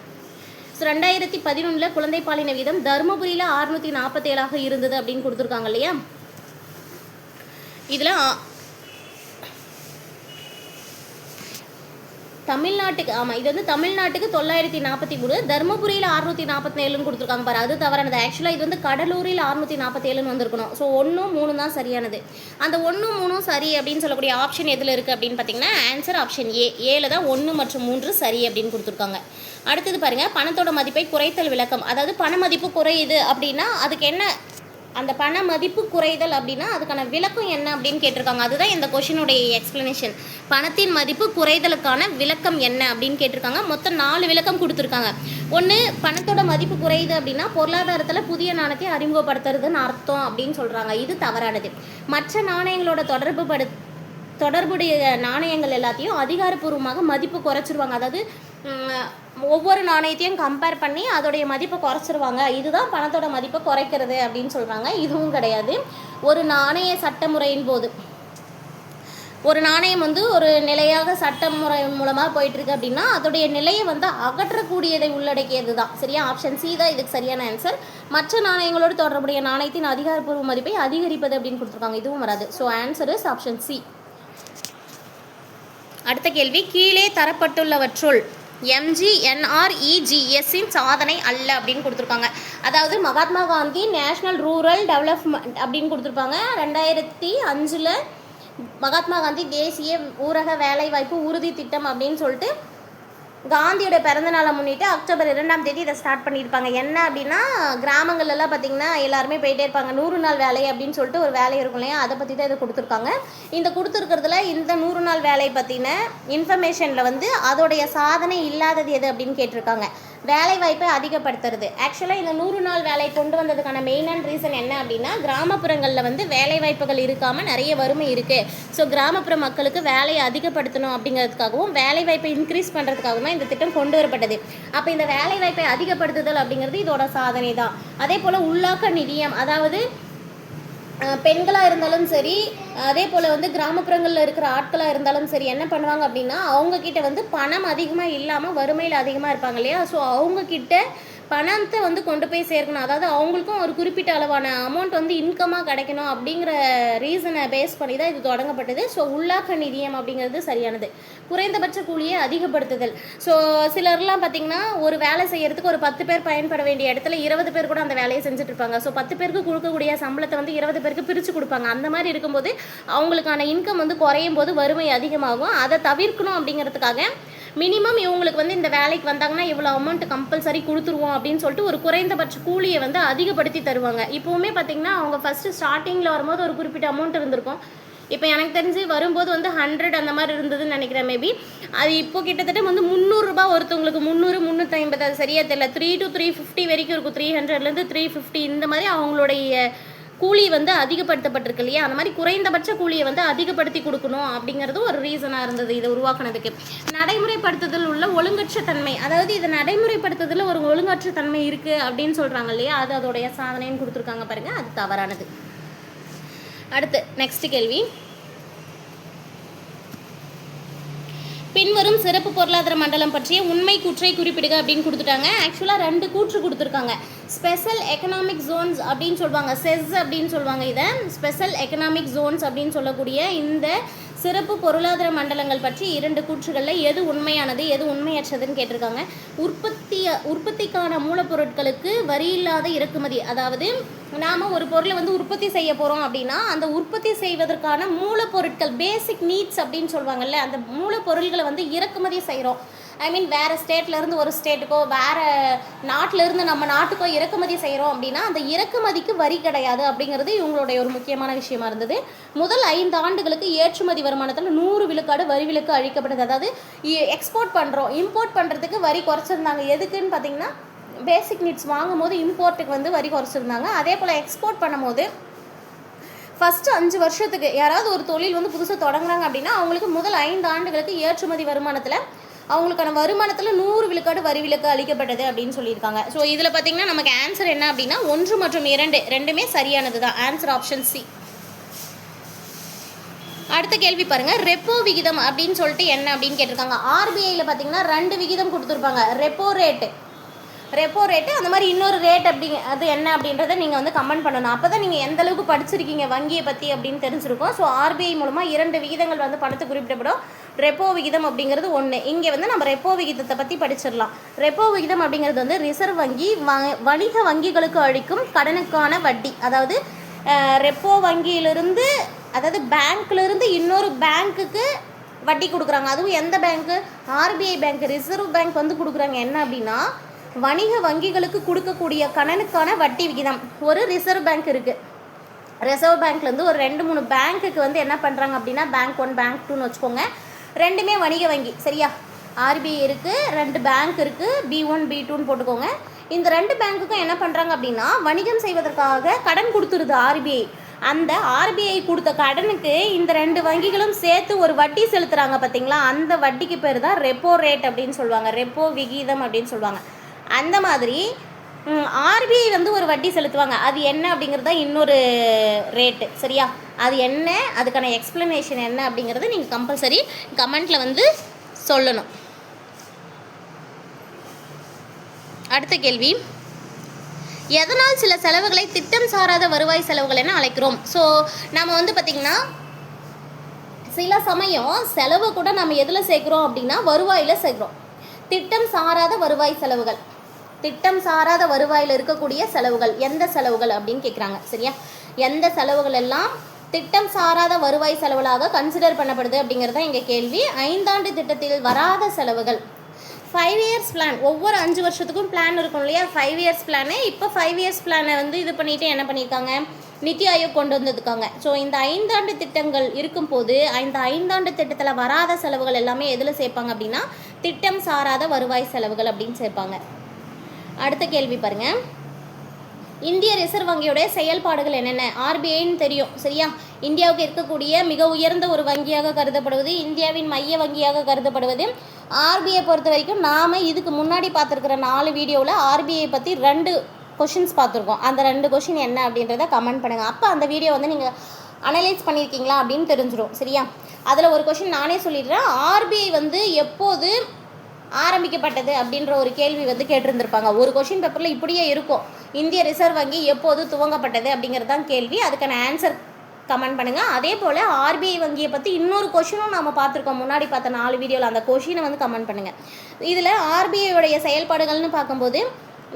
ஸோ 2011 குழந்தை பாலின விகிதம் தருமபுரியில் 647 இருந்தது அப்படின்னு கொடுத்துருக்காங்க இல்லையா. இதில் தமிழ்நாட்டுக்கு, ஆமாம், இது வந்து தமிழ்நாட்டுக்கு 943, தருமபுரியில் 647ன்னு கொடுத்துருக்காங்க பாரு, அது தவறானது. ஆக்சுவலாக இது வந்து கடலூரில் 647ன்னு வந்திருக்கணும். ஸோ 1, 3 தான் சரியானது. அந்த 1, 3 சரி அப்படின்னு சொல்லக்கூடிய ஆப்ஷன் எதில் இருக்குது அப்படின்னு பார்த்தீங்கன்னா ஆன்சர் ஆப்ஷன் ஏல தான் 1 மற்றும் 3 சரி அப்படின்னு கொடுத்துருக்காங்க. அடுத்தது பாருங்கள், பணத்தோட மதிப்பை குறைத்தல் விளக்கம். அதாவது பண மதிப்பு குறையுது அப்படின்னா அதுக்கு என்ன, அந்த பண மதிப்பு குறைதல் அப்படின்னா அதுக்கான விளக்கம் என்ன அப்படின்னு கேட்டிருக்காங்க. அதுதான் இந்த கொஷினுடைய எக்ஸ்ப்ளனேஷன். பணத்தின் மதிப்பு குறைதலுக்கான விளக்கம் என்ன அப்படின்னு கேட்டிருக்காங்க. மொத்தம் 4 விளக்கம் கொடுத்துருக்காங்க. ஒன்று, பணத்தோட மதிப்பு குறையுது அப்படின்னா பொருளாதாரத்தில் புதிய நாணயத்தை அறிமுகப்படுத்துறதுன்னு அர்த்தம் அப்படின்னு சொல்கிறாங்க. இது தவறானது. மற்ற நாணயங்களோட தொடர்புடைய நாணயங்கள் எல்லாத்தையும் அதிகாரப்பூர்வமாக மதிப்பு குறைச்சிருவாங்க. அதாவது ஒவ்வொரு நாணயத்தையும் கம்பேர் பண்ணி அதோடைய மதிப்பை குறைச்சிருவாங்க. இதுதான் பணத்தோட மதிப்பை குறைக்கிறது அப்படின்னு சொல்கிறாங்க. இதுவும் கிடையாது. ஒரு நாணய சட்டமுறையின் போது ஒரு நாணயம் வந்து ஒரு நிலையாக சட்டமுறை மூலமாக போயிட்டுருக்கு அப்படின்னா அதோடைய நிலையை வந்து அகற்றக்கூடியதை உள்ளடக்கியது தான். சரியா? ஆப்ஷன் சி தான் இதுக்கு சரியான ஆன்சர். மற்ற நாணயங்களோடு தொடர்புடைய நாணயத்தின் அதிகாரப்பூர்வ மதிப்பை அதிகரிப்பது அப்படின்னு கொடுத்துருக்காங்க. இதுவும் வராது. So answer is option C. அடுத்த கேள்வி, கீழே தரப்பட்டுள்ளவற்றுள் MGNREGSின் சாதனை அல்ல அப்படின்னு கொடுத்துருக்காங்க. அதாவது Mahatma Gandhi national rural development அப்படின்னு கொடுத்துருப்பாங்க. 2005 மகாத்மா காந்தி தேசிய ஊரக வேலைவாய்ப்பு உறுதி திட்டம் அப்படின்னு சொல்லிட்டு காந்தியோட பிறந்தநாளை முன்னிட்டு அக்டோபர் 2ஆம் தேதி இதை ஸ்டார்ட் பண்ணியிருப்பாங்க. என்ன அப்படின்னா கிராமங்கள்லாம் பார்த்திங்கன்னா எல்லாருமே போயிட்டே இருப்பாங்க. 100 நாள் வேலை அப்படின்னு சொல்லிட்டு ஒரு வேலை இருக்கும் இல்லையா, அதை பற்றி தான் இதை கொடுத்துருக்காங்க. இந்த கொடுத்துருக்கிறதுல இந்த 100 நாள் வேலை பற்றின இன்ஃபர்மேஷனில் வந்து அதோடைய சாதனை இல்லாதது எது அப்படின்னு கேட்டிருக்காங்க. வேலை வாய்ப்பை அதிகப்படுத்துறது. ஆக்சுவலாக இந்த 100 நாள் வேலை கொண்டு வந்ததுக்கான மெயினான ரீசன் என்ன அப்படின்னா கிராமப்புறங்களில் வந்து வேலை வாய்ப்புகள் இருக்காமல் நிறைய வறுமை இருக்குது. ஸோ கிராமப்புற மக்களுக்கு வேலையை அதிகப்படுத்தணும் அப்படிங்கிறதுக்காகவும் வேலை வாய்ப்பை இன்க்ரீஸ் பண்ணுறதுக்காகவும் இந்த திட்டம் கொண்டு வரப்பட்டது. அப்போ இந்த வேலை வாய்ப்பை அதிகப்படுத்துதல் அப்படிங்கிறது இதோட சாதனை தான். அதே போல் உள்ளாக்க நிதியம், அதாவது பெண்களாக இருந்தாலும் சரி, அதே போல் வந்து கிராமப்புறங்களில் இருக்கிற ஆட்களாக இருந்தாலும் சரி என்ன பண்ணுவாங்க அப்படின்னா அவங்கக்கிட்ட வந்து பணம் அதிகமாக இல்லாமல் வறுமையில் அதிகமாக இருப்பாங்க இல்லையா. ஸோ அவங்கக்கிட்ட பணத்தை வந்து கொண்டு போய் சேர்க்கணும். அதாவது அவங்களுக்கும் ஒரு குறிப்பிட்ட அளவான அமௌண்ட் வந்து இன்கமாக கிடைக்கணும் அப்படிங்கிற ரீசனை பேஸ் பண்ணி தான் இது தொடங்கப்பட்டது. ஸோ உள்ளாக்க நிதியம் அப்படிங்கிறது சரியானது. குறைந்தபட்ச கூலியை அதிகப்படுத்துதல். ஸோ சிலர்லாம் பார்த்திங்கன்னா ஒரு வேலை செய்கிறதுக்கு ஒரு 10 பேர் பயன்பட வேண்டிய இடத்துல 20 பேர் கூட அந்த வேலையை செஞ்சுட்டு இருப்பாங்க. ஸோ 10 பேருக்கு கொடுக்கக்கூடிய சம்பளத்தை வந்து 20 பேருக்கு பிரித்து கொடுப்பாங்க. அந்த மாதிரி இருக்கும்போது அவங்களுக்கான இன்கம் வந்து குறையும் போது வறுமை அதிகமாகும். அதை தவிர்க்கணும் அப்படிங்கிறதுக்காக மினிமம் இவங்களுக்கு வந்து இந்த வேலைக்கு வந்தாங்கன்னா இவ்வளோ அமௌண்ட் கம்பல்சரி கொடுத்துருவோம் அப்படின்னு சொல்லிட்டு ஒரு குறைந்தபட்ச கூலியை வந்து அதிகப்படுத்தி தருவாங்க. இப்போவுமே பார்த்திங்கன்னா அவங்க ஃபஸ்ட்டு ஸ்டார்டிங்கில் வரும்போது ஒரு குறிப்பிட்ட அமௌண்ட் இருந்திருக்கும். இப்போ எனக்கு தெரிஞ்சு வரும்போது வந்து 100 அந்த மாதிரி இருந்ததுன்னு நினைக்கிறேன். மேபி அது இப்போ கிட்டத்தட்ட வந்து 300 ரூபா ஒருத்தவங்களுக்கு, 300, 350, அது சரியாக தெரியல. 3 to 350 வரைக்கும் இருக்கும். 300லேருந்து 350 இந்த மாதிரி அவங்களுடைய கூலி வந்து அதிகப்படுத்தப்பட்டிருக்கு இல்லையா. அந்த மாதிரி குறைந்தபட்ச கூலியை வந்து அதிகப்படுத்தி கொடுக்கணும் அப்படிங்கிறது ஒரு ரீசனாக இருந்தது இதை உருவாக்குனதுக்கு. நடைமுறைப்படுத்துதல் உள்ள ஒழுங்கற்ற தன்மை, அதாவது இதை நடைமுறைப்படுத்துதல் ஒரு ஒழுங்கற்ற தன்மை இருக்குது அப்படின்னு சொல்கிறாங்க இல்லையா, அது அதோடைய சாதனைன்னு கொடுத்துருக்காங்க பாருங்கள். அது தவறானது. அடுத்து நெக்ஸ்ட் கேள்வி, பின்வரும் சிறப்பு பொருளாதார மண்டலம் பற்றிய உண்மை கூற்றை குறிப்பிடுக அப்படின்னு கொடுத்துட்டாங்க. ஆக்சுவலாக 2 கூற்று கொடுத்துருக்காங்க. ஸ்பெஷல் எக்கனாமிக் ஜோன்ஸ் அப்படின்னு சொல்லுவாங்க, செஸ் அப்படின்னு சொல்லுவாங்க. இதை ஸ்பெஷல் எக்கனாமிக் ஜோன்ஸ் அப்படின்னு சொல்லக்கூடிய இந்த சிறப்பு பொருளாதார மண்டலங்கள் பற்றி 2 கூற்றுகளில் எது உண்மையானது எது உண்மையற்றதுன்னு கேட்டிருக்காங்க. உற்பத்திக்கான மூலப்பொருட்களுக்கு வரி இல்லாத இறக்குமதி, அதாவது நாம் ஒரு பொருளை வந்து உற்பத்தி செய்ய போகிறோம் அப்படின்னா அந்த உற்பத்தி செய்வதற்கான மூலப்பொருட்கள், பேசிக் நீட்ஸ் அப்படின்னு சொல்லுவாங்கல்ல, அந்த மூலப்பொருட்களை வந்து இறக்குமதி செய்கிறோம். ஐ மீன் வேறு ஸ்டேட்லேருந்து ஒரு ஸ்டேட்டுக்கோ வேறு நாட்டிலேருந்து நம்ம நாட்டுக்கோ இறக்குமதி செய்கிறோம் அப்படின்னா அந்த இறக்குமதிக்கு வரி கிடையாது அப்படிங்கிறது இவங்களுடைய ஒரு முக்கியமான விஷயமா இருந்தது. முதல் 5 ஆண்டுகளுக்கு ஏற்றுமதி வருமானத்தில் 100 விழுக்காடு வரி விலக்கு அளிக்கப்பட்டது. அதாவது எக்ஸ்போர்ட் பண்ணுறோம், இம்போர்ட் பண்ணுறதுக்கு வரி குறைச்சிருந்தாங்க. எதுக்குன்னு பார்த்தீங்கன்னா பேசிக் நீட்ஸ் வாங்கும் போது இம்போர்ட்டுக்கு வந்து வரி குறைச்சிருந்தாங்க. அதே போல் எக்ஸ்போர்ட் பண்ணும்போது ஃபஸ்ட்டு 5 வருஷத்துக்கு யாராவது ஒரு தொழில் வந்து புதுசாக தொடங்குறாங்க அப்படின்னா அவங்களுக்கு முதல் 5 ஆண்டுகளுக்கு ஏற்றுமதி வருமானத்தில் அவங்களுக்கான வருமானத்தில் 100 விழுக்காடு வரி விலக்கு அளிக்கப்பட்டது அப்படின்னு சொல்லியிருக்காங்க. ஸோ இதில் பார்த்திங்கன்னா நமக்கு ஆன்சர் என்ன அப்படின்னா 1 மற்றும் 2 ரெண்டுமே சரியானது தான். Answer option C. அடுத்த கேள்வி பாருங்கள், ரெப்போ விகிதம் அப்படின்னு சொல்லிட்டு என்ன அப்படின்னு கேட்டிருக்காங்க. ஆர்பிஐயில் பார்த்திங்கன்னா 2 விகிதம் கொடுத்துருப்பாங்க, ரெப்போ ரேட்டு அந்த மாதிரி இன்னொரு ரேட் அப்படி அது என்ன அப்படின்றத நீங்கள் வந்து கமெண்ட் பண்ணணும். அப்போ தான் நீங்கள் எந்த அளவுக்கு படிச்சிருக்கீங்க வங்கியை பற்றி அப்படின்னு தெரிஞ்சிருக்கும். ஸோ ஆர்பிஐ மூலமாக 2 விகிதங்கள் வந்து பணத்தை குறிப்பிடப்படும். ரெப்போ விகிதம் அப்படிங்கிறது ஒன்று. இங்கே வந்து நம்ம ரெப்போ விகிதத்தை பற்றி படிச்சிடலாம். ரெப்போ விகிதம் அப்படிங்கிறது வந்து ரிசர்வ் வங்கி வணிக வங்கிகளுக்கு அளிக்கும் கடனுக்கான வட்டி. அதாவது ரெப்போ வங்கியிலிருந்து, அதாவது பேங்க்லேருந்து இன்னொரு பேங்க்குக்கு வட்டி கொடுக்குறாங்க. அதுவும் எந்த பேங்க்கு? ஆர்பிஐ பேங்க், ரிசர்வ் பேங்க் வந்து கொடுக்குறாங்க. என்ன அப்படின்னா வணிக வங்கிகளுக்கு கொடுக்கக்கூடிய கடனுக்கான வட்டி விகிதம். ஒரு ரிசர்வ் பேங்க் இருக்குது. ரிசர்வ் பேங்க்லேருந்து ஒரு 2-3 பேங்க்குக்கு வந்து என்ன பண்ணுறாங்க அப்படின்னா பேங்க் 1 பேங்க் 2ன்னு வச்சுக்கோங்க. ரெண்டுமே வணிக வங்கி, சரியா? ஆர்பிஐ இருக்குது, 2 பேங்க் இருக்குது, B1 B2ன்னு போட்டுக்கோங்க. இந்த 2 பேங்க்குக்கும் என்ன பண்ணுறாங்க அப்படின்னா வணிகம் செய்வதற்காக கடன் கொடுத்துருது ஆர்பிஐ. அந்த ஆர்பிஐ கொடுத்த கடனுக்கு இந்த 2 வங்கிகளும் சேர்த்து ஒரு வட்டி செலுத்துகிறாங்க பார்த்தீங்களா? அந்த வட்டிக்கு பேர் தான் ரெப்போ ரேட் அப்படின்னு சொல்லுவாங்க, ரெப்போ விகிதம் அப்படின்னு சொல்லுவாங்க. அந்த மாதிரி ஆர்பிஐ வந்து ஒரு வட்டி செலுத்துவாங்க. அது என்ன அப்படிங்கிறது தான் இன்னொரு ரேட்டு, சரியா? அது என்ன, அதுக்கான எக்ஸ்ப்ளனேஷன் என்ன அப்படிங்கிறது நீங்கள் கம்பல்சரி கமெண்ட்டில் வந்து சொல்லணும். அடுத்த கேள்வி, எதனால் சில செலவுகளை திட்டம் சாராத வருவாய் செலவுகள் என அழைக்கிறோம்? ஸோ நம்ம வந்து பார்த்திங்கன்னா சில சமயம் செலவு கூட நம்ம எதில் சேர்க்குறோம் அப்படின்னா வருவாயில் சேர்க்குறோம். திட்டம் சாராத வருவாய் செலவுகள், திட்டம் சாராத வருவாயில் இருக்கக்கூடிய செலவுகள் எந்த செலவுகள் அப்படின்னு கேட்குறாங்க, சரியா? எந்த செலவுகள் எல்லாம் திட்டம் சாராத வருவாய் செலவுகளாக கன்சிடர் பண்ணப்படுது அப்படிங்கிறது தான் எங்கள் கேள்வி. 5 ஆண்டு திட்டத்தில் வராத செலவுகள். 5 இயர்ஸ் பிளான், ஒவ்வொரு 5 வருஷத்துக்கும் பிளான் இருக்கும் இல்லையா? 5 இயர்ஸ் பிளானு. இப்போ 5 இயர்ஸ் பிளானை வந்து இது பண்ணிவிட்டு என்ன பண்ணியிருக்காங்க, நித்தி ஆயோக் கொண்டு வந்துருக்காங்க. ஸோ இந்த 5 ஆண்டு திட்டங்கள் இருக்கும்போது இந்த 5 ஆண்டு திட்டத்தில் வராத செலவுகள் எல்லாமே எதில் சேர்ப்பாங்க அப்படின்னா திட்டம் சாராத வருவாய் செலவுகள் அப்படின்னு சேர்ப்பாங்க. அடுத்த கேள்வி பாருங்க, இந்திய ரிசர்வ் வங்கியோடைய செயல்பாடுகள் என்னென்ன? ஆர்பிஐன்னு தெரியும், சரியா? இந்தியாவுக்கு இருக்கக்கூடிய மிக உயர்ந்த ஒரு வங்கியாக கருதப்படுவது, இந்தியாவின் மைய வங்கியாக கருதப்படுவது. ஆர்பிஐ பொறுத்த வரைக்கும் நாம் இதுக்கு முன்னாடி பார்த்துருக்கிற 4 வீடியோவில் ஆர்பிஐ பற்றி 2 கொஷின்ஸ் பார்த்துருக்கோம். அந்த 2 கொஷின் என்ன அப்படின்றத கமெண்ட் பண்ணுங்கள். அப்போ அந்த வீடியோ வந்து நீங்கள் அனலைஸ் பண்ணியிருக்கீங்களா அப்படின்னு தெரிஞ்சிடும், சரியா? அதில் ஒரு கொஷின் நானே சொல்லிடுறேன். ஆர்பிஐ வந்து எப்போது ஆரம்பிக்கப்பட்டது அப்படின்ற ஒரு கேள்வி வந்து கேட்டிருந்திருப்பாங்க. ஒரு கொஷின் பேப்பரில் இப்படியே இருக்கும், இந்திய ரிசர்வ் வங்கி எப்போது துவங்கப்பட்டது அப்படிங்கிறது தான் கேள்வி. அதுக்கான ஆன்சர் கமெண்ட் பண்ணுங்கள். அதே போல் ஆர்பிஐ வங்கியை பற்றி இன்னொரு கொஷினும் நம்ம பார்த்துருக்கோம் முன்னாடி பார்த்த 4 வீடியோவில். அந்த கொஷினை வந்து கமெண்ட் பண்ணுங்கள். இதில் ஆர்பிஐயோடைய செயல்பாடுகள்னு பார்க்கும்போது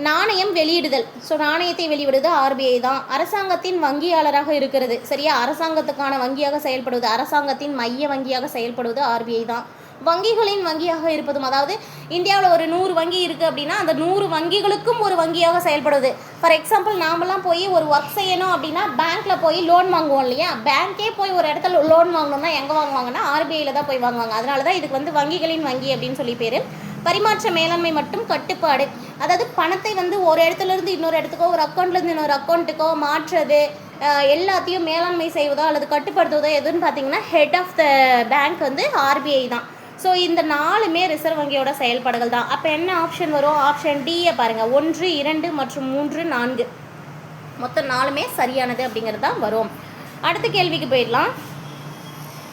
நாணயம் வெளியிடுதல். ஸோ நாணயத்தை வெளியிடுவது ஆர்பிஐ தான். அரசாங்கத்தின் வங்கியாளராக இருக்கிறது, சரியா? அரசாங்கத்துக்கான வங்கியாக செயல்படுவது, அரசாங்கத்தின் மைய வங்கியாக செயல்படுவது ஆர்பிஐ தான். வங்கிகளின் வங்கியாக இருப்பதும், அதாவது இந்தியாவில் ஒரு 100 வங்கி இருக்குது அப்படின்னா அந்த 100 வங்கிகளுக்கும் ஒரு வங்கியாக செயல்படுது. ஃபார் எக்ஸாம்பிள் நாமெல்லாம் போய் ஒரு ஒர்க் செய்யணும் அப்படின்னா பேங்க்கில் போய் லோன் வாங்குவோம் இல்லையா? பேங்க்கே போய் ஒரு இடத்துல லோன் வாங்கணும்னா எங்கே வாங்குவாங்கன்னா ஆர்பிஐயில் தான் போய் வாங்குவாங்க. அதனால தான் இதுக்கு வந்து வங்கிகளின் வங்கி அப்படின்னு சொல்லி பேர். பரிமாற்ற மேலாண்மை மற்றும் கட்டுப்பாடு, அதாவது பணத்தை வந்து ஒரு இடத்துலேருந்து இன்னொரு இடத்துக்கோ ஒரு அக்கௌண்ட்லேருந்து இன்னொரு அக்கௌண்ட்டுக்கோ மாற்றுறது, எல்லாத்தையும் மேலாண்மை செய்வதோ அல்லது கட்டுப்படுத்துவதோ எதுன்னு பார்த்தீங்கன்னா ஹெட் ஆஃப் த பேங்க் வந்து ஆர்பிஐ தான். ஸோ இந்த 4மே ரிசர்வ் வங்கியோட செயல்பாடுகள் தான். அப்போ என்ன ஆப்ஷன் வரும்? ஆப்ஷன் டியை பாருங்கள். 1, 2 மற்றும் 3, 4 மொத்தம் 4மே சரியானது அப்படிங்கிறது தான் வரும். அடுத்த கேள்விக்கு போயிடலாம்.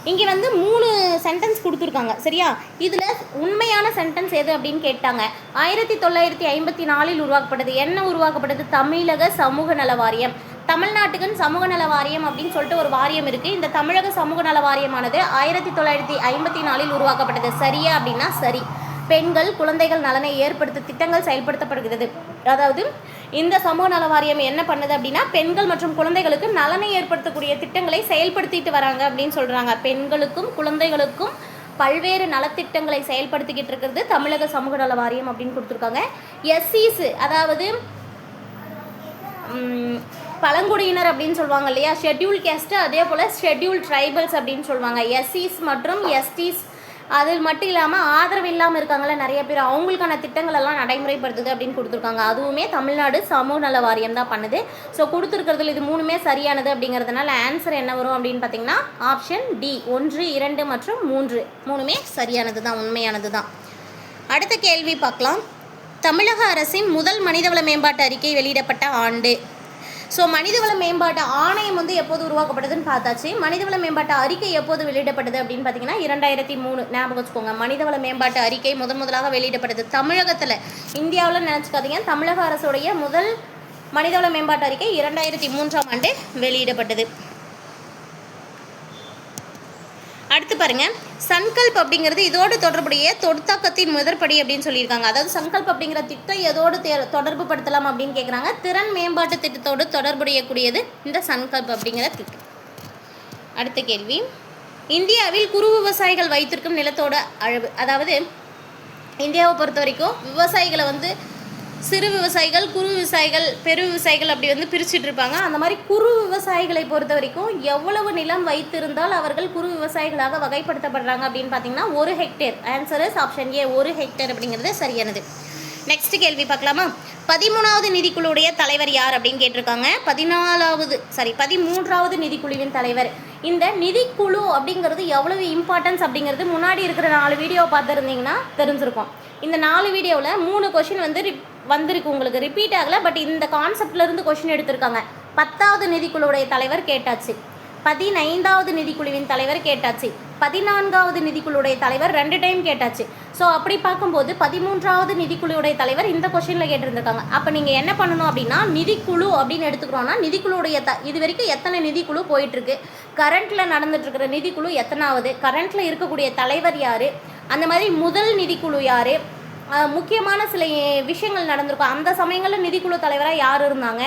இங்கே வந்து 3 சென்டென்ஸ் கொடுத்துருக்காங்க, சரியா? இதில் உண்மையான சென்டென்ஸ் எது அப்படின்னு கேட்டாங்க. 1954 உருவாக்கப்பட்டது. என்ன உருவாக்கப்பட்டது? தமிழக சமூக நல வாரியம். தமிழ்நாட்டுக்குன்னு சமூக நல வாரியம் அப்படின்னு சொல்லிட்டு ஒரு வாரியம் இருக்குது. இந்த தமிழக சமூக நல வாரியமானது 1954 உருவாக்கப்பட்டது. சரியா அப்படின்னா சரி. பெண்கள் குழந்தைகள் நலனை ஏற்படுத்த திட்டங்கள் செயல்படுத்தப்படுகிறது. அதாவது இந்த சமூக நல வாரியம் என்ன பண்ணுது அப்படின்னா பெண்கள் மற்றும் குழந்தைகளுக்கு நலனை ஏற்படுத்தக்கூடிய திட்டங்களை செயல்படுத்திட்டு வராங்க அப்படின்னு சொல்கிறாங்க. பெண்களுக்கும் குழந்தைகளுக்கும் பல்வேறு நலத்திட்டங்களை செயல்படுத்திக்கிட்டு இருக்கிறது தமிழக சமூக நல வாரியம் அப்படின்னு கொடுத்துருக்காங்க. எஸ்சிஸ், அதாவது பழங்குடியினர் அப்படின்னு சொல்லுவாங்க இல்லையா? ஷெட்யூல் கேஸ்ட்டு, அதே போல் ஷெட்யூல் ட்ரைபல்ஸ் அப்படின்னு சொல்லுவாங்க. எஸ்சிஸ் மற்றும் எஸ்டிஸ், அது மட்டும் இல்லாமல் ஆதரவு இல்லாமல் இருக்காங்களே நிறைய பேர், அவங்களுக்கான திட்டங்கள் எல்லாம் நடைமுறைப்படுத்துது அப்படின்னு கொடுத்துருக்காங்க. அதுவுமே தமிழ்நாடு சமூக நல வாரியம் தான் பண்ணுது. ஸோ கொடுத்துருக்கிறதுல இது 3மே சரியானது அப்படிங்கிறதுனால ஆன்சர் என்ன வரும் அப்படின்னு பார்த்தீங்கன்னா ஆப்ஷன் டி. 1, 2 மற்றும் 3மே சரியானது தான், உண்மையானது தான். அடுத்த கேள்வி பார்க்கலாம். தமிழக அரசின் முதல் மனிதவள மேம்பாட்டு அறிக்கை வெளியிடப்பட்ட ஆண்டு. ஸோ மனிதவள மேம்பாட்டு ஆணையம் வந்து எப்போது உருவாக்கப்பட்டதுன்னு பார்த்தாச்சு. மனிதவள மேம்பாட்டு அறிக்கை எப்போது வெளியிடப்பட்டது அப்படின்னு பார்த்தீங்கன்னா 2003. ஞாபகம் வச்சுக்கோங்க. மனிதவள மேம்பாட்டு அறிக்கை முதலாக வெளியிடப்பட்டது தமிழகத்தில், இந்தியாவில் நினச்சிக்காதீங்க. தமிழக அரசுடைய முதல் மனிதவள மேம்பாட்டு அறிக்கை 2003ஆம் ஆண்டு வெளியிடப்பட்டது. அடுத்து பாருங்கள், சங்கல்ப் அப்படிங்கிறது இதோடு தொடர்புடைய தொடுத்தாக்கத்தின் முதற்படி அப்படின்னு சொல்லியிருக்காங்க. அதாவது சங்கல்ப் அப்படிங்கிற திட்டம் எதோடு தொடர்பு படுத்தலாம் அப்படின்னு கேட்குறாங்க. திறன் மேம்பாட்டு திட்டத்தோடு தொடர்புடையக்கூடியது இந்த சங்கல்ப் அப்படிங்கிற திட்டம். அடுத்த கேள்வி, இந்தியாவில் குறு விவசாயிகள் வைத்திருக்கும் நிலத்தோட அளவு. அதாவது இந்தியாவை பொறுத்த வரைக்கும் விவசாயிகளை வந்து சிறு விவசாயிகள், குறு விவசாயிகள், பெரு விவசாயிகள் அப்படி வந்து பிரிச்சுட்டு இருப்பாங்க. அந்த மாதிரி குறு விவசாயிகளை பொறுத்த வரைக்கும் எவ்வளவு நிலம் வைத்திருந்தால் அவர்கள் குறு விவசாயிகளாக வகைப்படுத்தப்படுறாங்க அப்படின்னு பார்த்தீங்கன்னா 1 hectare. Answer is option A, 1 hectare அப்படிங்கிறது சரியானது. நெக்ஸ்ட் கேள்வி பார்க்கலாமா? 13வது நிதிக்குழுவுடைய தலைவர் யார் அப்படின்னு கேட்டிருக்காங்க. 13வது நிதிக்குழுவின் தலைவர். இந்த நிதிக்குழு அப்படிங்கிறது எவ்வளவு இம்பார்ட்டன்ஸ் அப்படிங்கிறது முன்னாடி இருக்கிற 4 வீடியோ பார்த்துருந்தீங்கன்னா தெரிஞ்சிருக்கும். இந்த 4 வீடியோவில் 3 கொஷின் வந்து வந்திருக்கு, உங்களுக்கு ரிப்பீட் ஆகலை. பட் இந்த கான்செப்ட்லேருந்து கொஷின் எடுத்திருக்காங்க. 10வது நிதிக்குழுவுடைய தலைவர் கேட்டாச்சு, 15வது நிதிக்குழுவின் தலைவர் கேட்டாச்சு, 14வது நிதிக்குழுவுடைய தலைவர் 2 டைம் கேட்டாச்சு. ஸோ அப்படி பார்க்கும்போது 13வது நிதிக்குழுவுடைய தலைவர் இந்த கொஷினில் கேட்டிருந்திருக்காங்க. அப்போ நீங்கள் என்ன பண்ணணும் அப்படின்னா, நிதிக்குழு அப்படின்னு எடுத்துக்கிறோன்னா நிதிக்குழுவுடைய இது வரைக்கும் எத்தனை நிதிக்குழு போயிட்டுருக்கு, கரண்ட்டில் நடந்துட்டுருக்கிற நிதிக்குழு எத்தனாவது, கரண்ட்டில் இருக்கக்கூடிய தலைவர் யார், அந்த மாதிரி முதல் நிதிக்குழு யார், முக்கியமான சில விஷயங்கள் நடந்திருக்கும், அந்த சமயங்களில் நிதிக்குழு தலைவராக யார் இருந்தாங்க,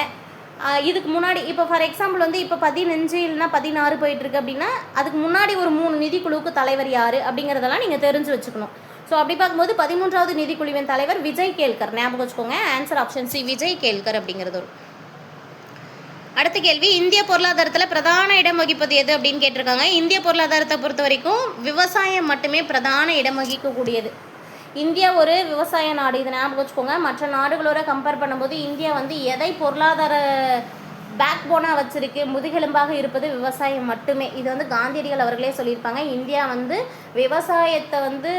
இதுக்கு முன்னாடி இப்போ ஃபார் எக்ஸாம்பிள் வந்து இப்போ 15 இல்லைனா 16 போயிட்டுருக்கு அப்படின்னா அதுக்கு முன்னாடி ஒரு 3 நிதிக்குழுவுக்கு தலைவர் யார் அப்படிங்கிறதெல்லாம் நீங்கள் தெரிஞ்சு வச்சுக்கணும். ஸோ அப்படி பார்க்கும்போது 13வது நிதிக்குழுவின் தலைவர் விஜய் கேல்கர். ஞாபகம் வச்சுக்கோங்க. Answer option C, Vijay Kelkar அப்படிங்கிறது ஒரு. அடுத்த கேள்வி, இந்திய பொருளாதாரத்தில் பிரதான இடம் வகிப்பது எது அப்படின்னு கேட்டிருக்காங்க. இந்திய பொருளாதாரத்தை பொறுத்த வரைக்கும் விவசாயம் மட்டுமே பிரதான இடம் வகிக்கக்கூடியது. இந்தியா ஒரு விவசாய நாடு, இதை ஞாபகம் வச்சுக்கோங்க. மற்ற நாடுகளோட கம்பேர் பண்ணும்போது இந்தியா வந்து எதை பொருளாதார பேக் போனாக வச்சுருக்கு, முதுகெலும்பாக இருப்பது விவசாயம் மட்டுமே. இது வந்து காந்தியடிகள் அவர்களே சொல்லியிருப்பாங்க. இந்தியா வந்து விவசாயத்தை வந்து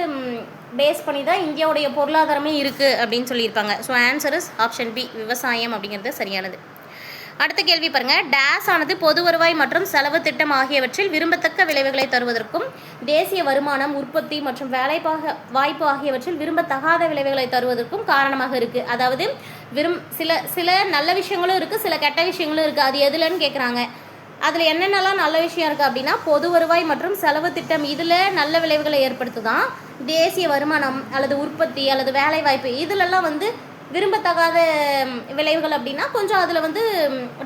பேஸ் பண்ணி தான் இந்தியாவுடைய பொருளாதாரமே இருக்குது அப்படின்னு சொல்லியிருப்பாங்க. So answer is option B, விவசாயம் அப்படிங்கிறது சரியானது. அடுத்த கேள்வி பாருங்கள், டேஸ் ஆனது பொது வருவாய் மற்றும் செலவு திட்டம் ஆகியவற்றில் விரும்பத்தக்க விளைவுகளை தருவதற்கும் தேசிய வருமானம், உற்பத்தி மற்றும் வாய்ப்பு ஆகியவற்றில் விரும்பத்தகாத விளைவுகளை தருவதற்கும் காரணமாக இருக்குது. அதாவது சில நல்ல விஷயங்களும் இருக்குது, சில கெட்ட விஷயங்களும் இருக்குது. அது எதுலன்னு கேட்குறாங்க. அதில் என்னென்னலாம் நல்ல விஷயம் இருக்குது அப்படின்னா, பொது வருவாய் மற்றும் செலவு திட்டம் இதில் நல்ல விளைவுகளை ஏற்படுத்துதான். தேசிய வருமானம் அல்லது உற்பத்தி அல்லது வேலைவாய்ப்பு இதிலெல்லாம் வந்து விரும்பத்தகாத விளைவுகள் அப்படின்னா கொஞ்சம் அதில் வந்து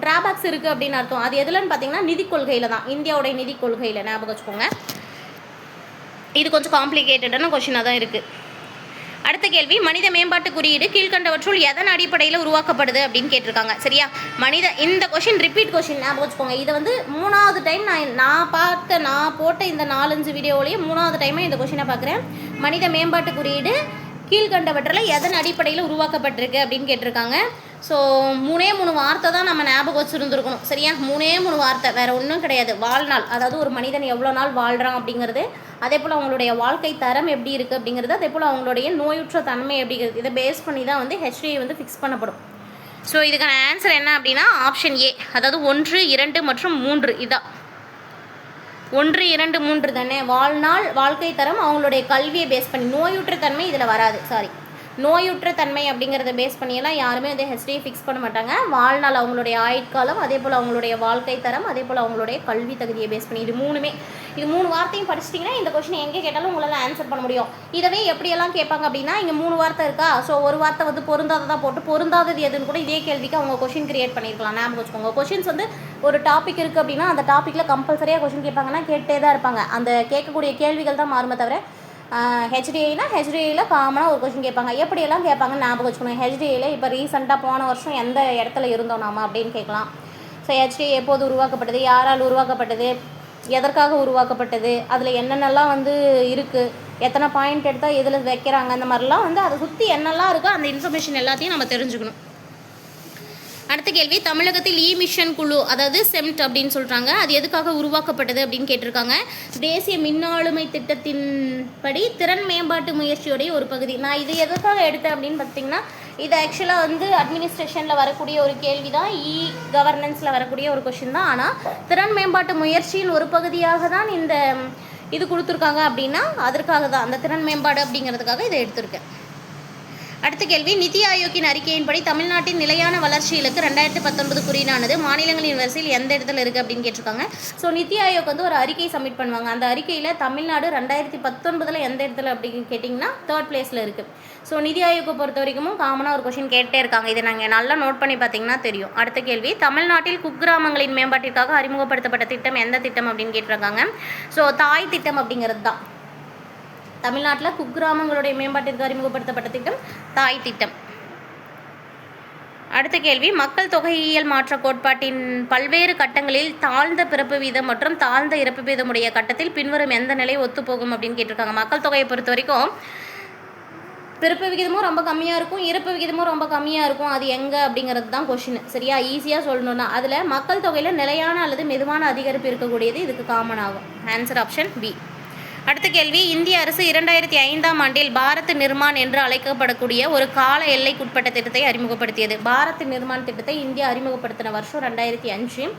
ட்ராபேக்ஸ் இருக்குது அப்படின்னு அர்த்தம். அது எதுலன்னு பார்த்தீங்கன்னா நிதி கொள்கையில் தான், இந்தியாவுடைய நிதி கொள்கையில். ஞாபகம் வச்சுக்கோங்க. இது கொஞ்சம் காம்ப்ளிகேட்டடான கொஷினாக தான் இருக்குது. அடுத்த கேள்வி, மனித மேம்பாட்டு குறியீடு கீழ்கண்டவற்றுள் எதன் அடிப்படையில் உருவாக்கப்படுது அப்படின்னு கேட்டிருக்காங்க. சரியா? இந்த கொஷின் ரிப்பீட் கொஷின். ஞாபகம் வச்சுக்கோங்க. இது வந்து 3வது டைம் நான் போட்ட இந்த 4-5 வீடியோவிலையும் 3வது டைமாக இந்த கொஷினை பார்க்குறேன். மனித மேம்பாட்டு குறியீடு கீழ்கண்டவற்றில் எதன் அடிப்படையில் உருவாக்கப்பட்டிருக்கு அப்படின்னு கேட்டிருக்காங்க. ஸோ 3 வார்த்தை தான் நம்ம ஞாபகம் வச்சுருந்துருக்கணும். சரியா? 3 வார்த்தை, வேறு ஒன்றும் கிடையாது. வாழ்நாள், அதாவது ஒரு மனிதன் எவ்வளோ நாள் வாழ்கிறான் அப்படிங்கிறது, அதே போல் அவங்களுடைய வாழ்க்கை தரம் எப்படி இருக்குது அப்படிங்கிறது, அதே போல் அவங்களுடைய நோயுற்ற தன்மை எப்படி இருக்குது, இதை பேஸ் பண்ணி தான் வந்து HDI வந்து ஃபிக்ஸ் பண்ணப்படும். ஸோ இதுக்கான ஆன்சர் என்ன அப்படின்னா ஆப்ஷன் ஏ, அதாவது 1, 2 மற்றும் 3. இதான் 1, 2, 3 தானே. வாழ்நாள், வாழ்க்கை தரம், அவங்களுடைய கல்வியை பேஸ் பண்ணி. நோயுற்ற தன்மை இதில் வராது. நோயுற்ற தன்மை அப்படிங்கிறத பேஸ் பண்ணியெல்லாம் யாருமே வந்து HDI ஃபிக்ஸ் பண்ண மாட்டாங்க. வாழ்நாள், அவங்களுடைய ஆயுட்காலம், அதே போல் அவங்களுடைய வாழ்க்கை தரம், அதே போல் அவங்களுடைய கல்வி தகுதியை பேஸ் பண்ணி. இது 3 வார்த்தையும் படிச்சிட்டிங்கன்னா இந்த கொஸ்டின் எங்கே கேட்டாலும் உங்களால் ஆன்சர் பண்ண முடியும். இதவே எப்படியெல்லாம் கேட்பாங்க அப்படின்னா, இங்கே 3 வார்த்தை இருக்கா, ஸோ ஒரு வார்த்தை வந்து பொருந்தாததாக போட்டு பொருந்தாதது எதுன்னு கூட இதே கேள்விக்கு அவங்க கொஷின் கிரியேட் பண்ணியிருக்கலாம். ஞாபகம் வச்சுக்கோங்க. கொஷின்ஸ் வந்து ஒரு டாபிக் இருக்குது அப்படின்னா அந்த டாப்பிக்கில் கம்பல்சரியாக கொஷின் கேட்பாங்கன்னா கேட்டே தான் இருப்பாங்க. அந்த கேட்கக்கூடிய கேள்விகள் தான் மாறுமே தவிர HDIயில் காமனாக ஒரு கொஷின் கேட்பாங்க. எப்படியெல்லாம் கேட்பாங்கன்னு ஞாபகம் வச்சுக்கணும். HDIயில் இப்போ ரீசெண்டாக போன வருஷம் எந்த இடத்துல இருந்தோம் நாம அப்படின்னு கேட்கலாம். ஸோ HDI எப்போது உருவாக்கப்பட்டது, யாரால் உருவாக்கப்பட்டது, எதற்காக உருவாக்கப்பட்டது, அதில் என்னென்னலாம் வந்து இருக்குது, எத்தனை பாயிண்ட் எடுத்தால் எதில் வைக்கிறாங்க, அந்த மாதிரிலாம் வந்து அதை சுற்றி என்னெல்லாம் இருக்கோ அந்த இன்ஃபர்மேஷன் எல்லாத்தையும் நம்ம தெரிஞ்சுக்கணும். அடுத்த கேள்வி, தமிழகத்தில் மிஷன் குழு, அதாவது செம்ட் அப்படின்னு சொல்கிறாங்க, அது எதுக்காக உருவாக்கப்பட்டது அப்படின்னு கேட்டிருக்காங்க. தேசிய மின்னாளுமை திட்டத்தின் படி திறன் மேம்பாட்டு முயற்சியோடைய ஒரு பகுதி. நான் இது எதுக்காக எடுத்தேன் அப்படின்னு பார்த்தீங்கன்னா, இது ஆக்சுவலாக வந்து அட்மினிஸ்ட்ரேஷனில் வரக்கூடிய ஒரு கேள்வி தான், கவர்னன்ஸில் வரக்கூடிய ஒரு கொஷின் தான். ஆனால் திறன் மேம்பாட்டு முயற்சியின் ஒரு பகுதியாக தான் இந்த இது கொடுத்துருக்காங்க அப்படின்னா அதற்காக தான், அந்த திறன் மேம்பாடு அப்படிங்கிறதுக்காக இதை எடுத்திருக்கேன். அடுத்த கேள்வி, நிதி ஆயோக்கின் அறிக்கையின்படி தமிழ்நாட்டின் நிலையான வளர்ச்சி இலக்கு 2019 குறியீடானது மாநிலங்களின் வரிசையில் எந்த இடத்துல இருக்குது அப்படின்னு கேட்டிருக்காங்க. ஸோ நிதி ஆயோக் வந்து ஒரு அறிக்கை சப்மிட் பண்ணுவாங்க. அந்த அறிக்கையில் தமிழ்நாடு 2019 எந்த இடத்துல அப்படின்னு கேட்டிங்கன்னா 3rd பிளேஸில் இருக்குது. ஸோ நிதி ஆயோக்கை பொறுத்த வரைக்கும் காமனாக ஒரு கொஷின் கேட்டே இருக்காங்க. இதை நாங்கள் நல்லா நோட் பண்ணி பார்த்தீங்கன்னா தெரியும். அடுத்த கேள்வி, தமிழ்நாட்டில் குக்கிராமங்களின் மேம்பாட்டிற்காக அறிமுகப்படுத்தப்பட்ட திட்டம் எந்த திட்டம் அப்படின்னு கேட்டிருக்காங்க. ஸோ தாய் திட்டம் அப்படிங்கிறது தான். தமிழ்நாட்டில் குக்கிராமங்களுடைய மேம்பாட்டிற்கு அறிமுகப்படுத்தப்பட்ட திட்டம் தாய் திட்டம். அடுத்த கேள்வி, மக்கள் தொகையியல் மாற்ற கோட்பாட்டின் பல்வேறு கட்டங்களில் தாழ்ந்த பிறப்பு வீதம் மற்றும் தாழ்ந்த இறப்பு வீதமுடைய கட்டத்தில் பின்வரும் எந்த நிலை ஒத்துப்போகும் அப்படின்னு கேட்டிருக்காங்க. மக்கள் தொகையை பொறுத்த வரைக்கும் பிறப்பு விகிதமும் ரொம்ப கம்மியாக இருக்கும், இறப்பு விகிதமும் ரொம்ப கம்மியாக இருக்கும். அது எங்கே அப்படிங்கிறது தான் கொஷின். சரியா, ஈஸியாக சொல்லணும்னா அதில் மக்கள் தொகையில் நிலையான அல்லது மெதுவான அதிகரிப்பு இருக்கக்கூடியது இதுக்கு காமன் ஆகும். Answer option B. அடுத்த கேள்வி, இந்திய அரசு 2005ஆம் ஆண்டில் பாரத் நிர்மான் என்று அழைக்கப்படக்கூடிய ஒரு கால எல்லைக்குட்பட்ட திட்டத்தை அறிமுகப்படுத்தியது. பாரத் நிர்மான் திட்டத்தை இந்தியா அறிமுகப்படுத்தின வருஷம் 2005.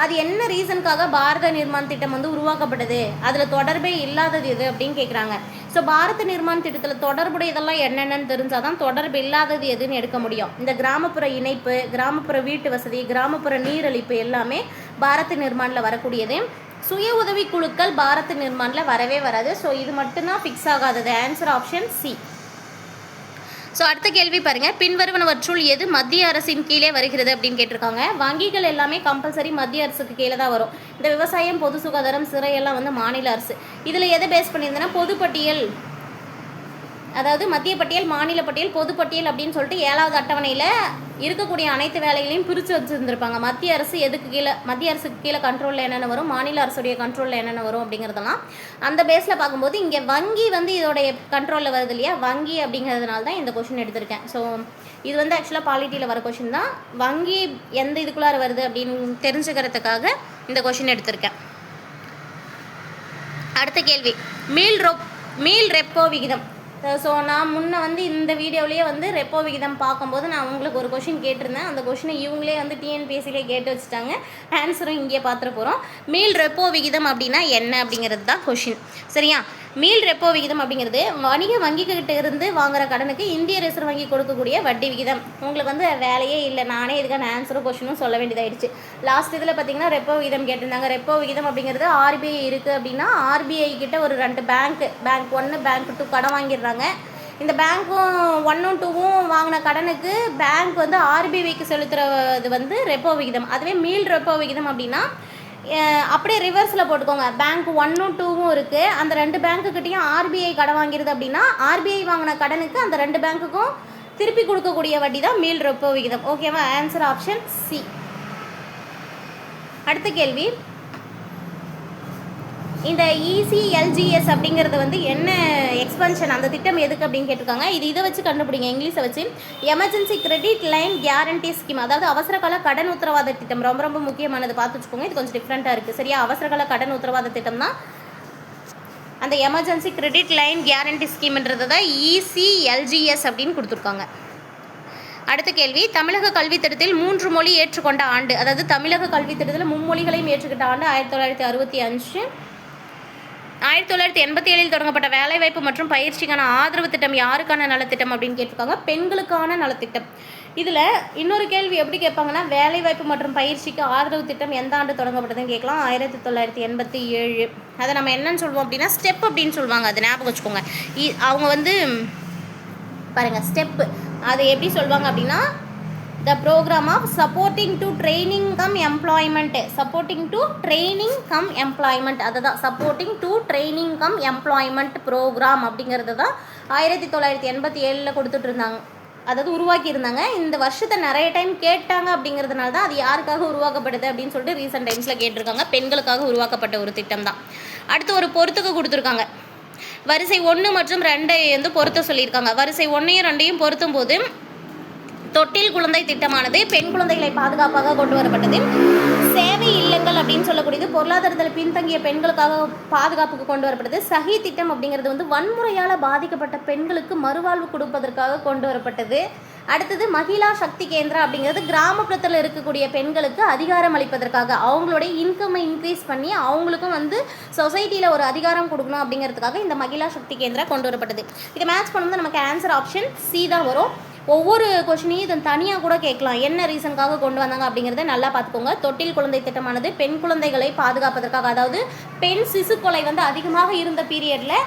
அது என்ன ரீசனுக்காக பாரத நிர்மான் திட்டம் வந்து உருவாக்கப்பட்டது, அதில் தொடர்பே இல்லாதது எது அப்படின்னு கேட்குறாங்க. ஸோ பாரத் நிர்மான் திட்டத்தில் தொடர்புடையதெல்லாம் என்னென்னு தெரிஞ்சால் தான் தொடர்பு இல்லாதது எதுன்னு எடுக்க முடியும். இந்த கிராமப்புற இணைப்பு, கிராமப்புற வீட்டு வசதி, கிராமப்புற நீரழிப்பு எல்லாமே பாரத் நிர்மானில் வரக்கூடியது. சுய உதவி குழுக்கள் பாரத் நிர்மானில் வரவே வராது. ஸோ இது மட்டும்தான் ஃபிக்ஸ் ஆகாதது. Answer option C. ஸோ அடுத்த கேள்வி பாருங்கள், பின்வருவனவற்றுள் எது மத்திய அரசின் கீழே வருகிறது அப்படின்னு கேட்டிருக்காங்க. வங்கிகள் எல்லாமே கம்பல்சரி மத்திய அரசுக்கு கீழே தான் வரும். இந்த விவசாயம், பொது சுகாதாரம், சிறையெல்லாம் வந்து மாநில அரசு. இதில் எதை பேஸ் பண்ணியிருந்தேன்னா பொதுப்பட்டியல், அதாவது மத்திய பட்டியல், மாநில பட்டியல், பொதுப்பட்டியல் அப்படின்னு சொல்லிட்டு 7வது அட்டவணையில் இருக்கக்கூடிய அனைத்து வேலைகளையும் பிரித்து வச்சுருந்துருப்பாங்க. மத்திய அரசு எதுக்கு கீழே, மத்திய அரசுக்கு கீழே கண்ட்ரோலில் என்னென்ன வரும், மாநில அரசுடைய கண்ட்ரோலில் என்னென்ன வரும் அப்படிங்கிறதெல்லாம் அந்த பேஸில் பார்க்கும்போது இங்கே வங்கி வந்து இதோடைய கண்ட்ரோலில் வருது இல்லையா, வங்கி அப்படிங்கிறதுனால தான் இந்த கொஷின் எடுத்திருக்கேன். ஸோ இது வந்து ஆக்சுவலாக பாலிட்டியில் வர கொஷின் தான். வங்கி எந்த இதுக்குள்ளார வருது அப்படின்னு தெரிஞ்சுக்கிறதுக்காக இந்த கொஷின் எடுத்திருக்கேன். அடுத்த கேள்வி, மீள் ரெப்போ விகிதம். ஸோ நான் முன்ன வந்து இந்த வீடியோவிலேயே வந்து ரெப்போ விகிதம் பார்க்கும்போது நான் உங்களுக்கு ஒரு கொஷின் கேட்டிருந்தேன். அந்த கொஷினை இவங்களே வந்து டிஎன்பிஎஸ்சிலே கேட்டு வச்சுட்டாங்க. ஆன்சரும் இங்கே பார்த்துட போகிறோம். மீள் ரெப்போ விகிதம் அப்படின்னா என்ன அப்படிங்கிறது தான் கொஷின். சரியா, மீள் ரெப்போ விகிதம் அப்படிங்கிறது வணிக வங்கிகிட்ட இருந்து வாங்குகிற கடனுக்கு இந்திய ரிசர்வ் வங்கி கொடுக்கக்கூடிய வட்டி விகிதம். உங்களுக்கு வந்து வேலையே இல்லை, நானே இதுக்கான ஆன்சரும் கொஷினும் சொல்ல வேண்டியதாகிடுச்சு. லாஸ்ட் இதில் பார்த்தீங்கன்னா ரெப்போ விகிதம் கேட்டிருந்தாங்க. ரெப்போ விகிதம் அப்படிங்கிறது ஆர்பிஐ இருக்குது அப்படின்னா ஆர்பிஐ கிட்ட ஒரு 2 பேங்க் 1 பேங்க் 2 கடன் வாங்கிடுறாங்க. இந்த பேங்க்கும் 1ம் 2ம் வாங்கின கடனுக்கு பேங்க் வந்து ஆர்பிஐக்கு செலுத்துறது வந்து ரெப்போ விகிதம். அதுவே மீள் ரெப்போ விகிதம் அப்படின்னா அப்படியே ரிவர்ஸில் போட்டுக்கோங்க. பேங்க் 1ம் 2ம் இருக்குது, அந்த 2 பேங்க்குக்கிட்டையும் ஆர்பிஐ கடன் வாங்கிடுது அப்படின்னா ஆர்பிஐ வாங்கின கடனுக்கு அந்த 2 பேங்க்குக்கும் திருப்பி கொடுக்கக்கூடிய வட்டி தான் மீள் ரெப்போ விகிதம். ஓகேவா, ஆன்சர் ஆப்ஷன் சி. அடுத்த கேள்வி, இந்த ECLGS அப்படிங்கிறது வந்து என்ன எக்ஸ்பென்ஷன், அந்த திட்டம் எதுக்கு அப்படின்னு கேட்டிருக்காங்க. இதை வச்சு கண்டுபிடிங்க, இங்கிலீஷை வச்சு. Emergency credit line guarantee scheme, அதாவது அவசரகால கடன் உத்தரவாத திட்டம். ரொம்ப ரொம்ப முக்கியமானது, பார்த்து வச்சுக்கோங்க. இது கொஞ்சம் டிஃப்ரெண்ட்டாக இருக்குது. சரியா, அவசரகால கடன் உத்தரவாத திட்டம் தான் அந்த எமர்ஜென்சி கிரெடிட் லைன் கேரண்டி ஸ்கீம்ன்றது தான் ECLGS அப்படின்னு கொடுத்துருக்காங்க. அடுத்த கேள்வி, தமிழக கல்வித்திட்டத்தில் 3 மொழி ஏற்றுக்கொண்ட ஆண்டு, அதாவது தமிழக கல்வித்திட்டத்தில் 3 மொழிகளையும் ஏற்றுக்கிட்ட ஆண்டு 1965. 1987 தொடங்கப்பட்ட வேலைவாய்ப்பு மற்றும் பயிற்சிக்கான ஆதரவு திட்டம் யாருக்கான நலத்திட்டம் அப்படின்னு கேட்டிருக்காங்க. பெண்களுக்கான நலத்திட்டம். இதில் இன்னொரு கேள்வி எப்படி கேட்பாங்கன்னா, வேலைவாய்ப்பு மற்றும் பயிற்சிக்கு ஆதரவு திட்டம் எந்த ஆண்டு தொடங்கப்பட்டதுன்னு கேட்கலாம். 1987. அதை நம்ம என்னன்னு சொல்லுவோம் அப்படின்னா ஸ்டெப் அப்படின்னு சொல்லுவாங்க. அது ஞாபகம் வச்சுக்கோங்க. அவங்க வந்து பாருங்கள், ஸ்டெப்பு அது எப்படி சொல்லுவாங்க அப்படின்னா the program of supporting to training cum employment, supporting to training cum employment, அதுதான் supporting to training cum employment program அப்படிங்கிறது தான் 1987 கொடுத்துட்டு இருந்தாங்க, அதாவது உருவாக்கி இருந்தாங்க. இந்த வருஷத்தை நிறைய டைம் கேட்டாங்க அப்படிங்கிறதுனால தான் அது யாருக்காக உருவாக்கப்படுது அப்படின்னு சொல்லிட்டு ரீசெண்ட் டைம்ஸில் கேட்டிருக்காங்க. பெண்களுக்காக உருவாக்கப்பட்ட ஒரு திட்டம் தான். அடுத்து ஒரு பொறுத்துக்கு கொடுத்துருக்காங்க. வரிசை 1 மற்றும் 2 வந்து பொருத்த சொல்லியிருக்காங்க. வரிசை 1ஐயும் 2ஐயும் பொருத்தும் போது தொட்டில் குழந்தை திட்டமானது பெண் குழந்தைகளை பாதுகாப்பாக கொண்டு வரப்பட்டது. சேவை இல்லங்கள் அப்படின்னு சொல்லக்கூடியது பொருளாதாரத்தில் பின்தங்கிய பெண்களுக்காக பாதுகாப்புக்கு கொண்டு வரப்பட்டது. சஹி திட்டம் அப்படிங்கிறது வந்து வன்முறையால் பாதிக்கப்பட்ட பெண்களுக்கு மறுவாழ்வு கொடுப்பதற்காக கொண்டு வரப்பட்டது. அடுத்தது மகிழா சக்தி கேந்திரா அப்படிங்கிறது கிராமப்புறத்தில் இருக்கக்கூடிய பெண்களுக்கு அதிகாரம் அளிப்பதற்காக, அவங்களுடைய இன்கம்மை இன்க்ரீஸ் பண்ணி அவங்களுக்கும் வந்து சொசைட்டியில் ஒரு அதிகாரம் கொடுக்கணும் அப்படிங்கிறதுக்காக இந்த மகிழா சக்தி கேந்திரா கொண்டு வரப்பட்டது. இதை மேட்ச் பண்ணும்போது நமக்கு ஆன்சர் ஆப்ஷன் சி தான் வரும். ஒவ்வொரு கொஷினையும் இதன் தனியாக கூட கேட்கலாம், என்ன ரீசனுக்காக கொண்டு வந்தாங்க அப்படிங்கிறத நல்லா பார்த்துக்கோங்க. தொட்டில் குழந்தை திட்டமானது பெண் குழந்தைகளை பாதுகாப்பதற்காக, அதாவது பெண் சிசு கொலை வந்து அதிகமாக இருந்த பீரியடில்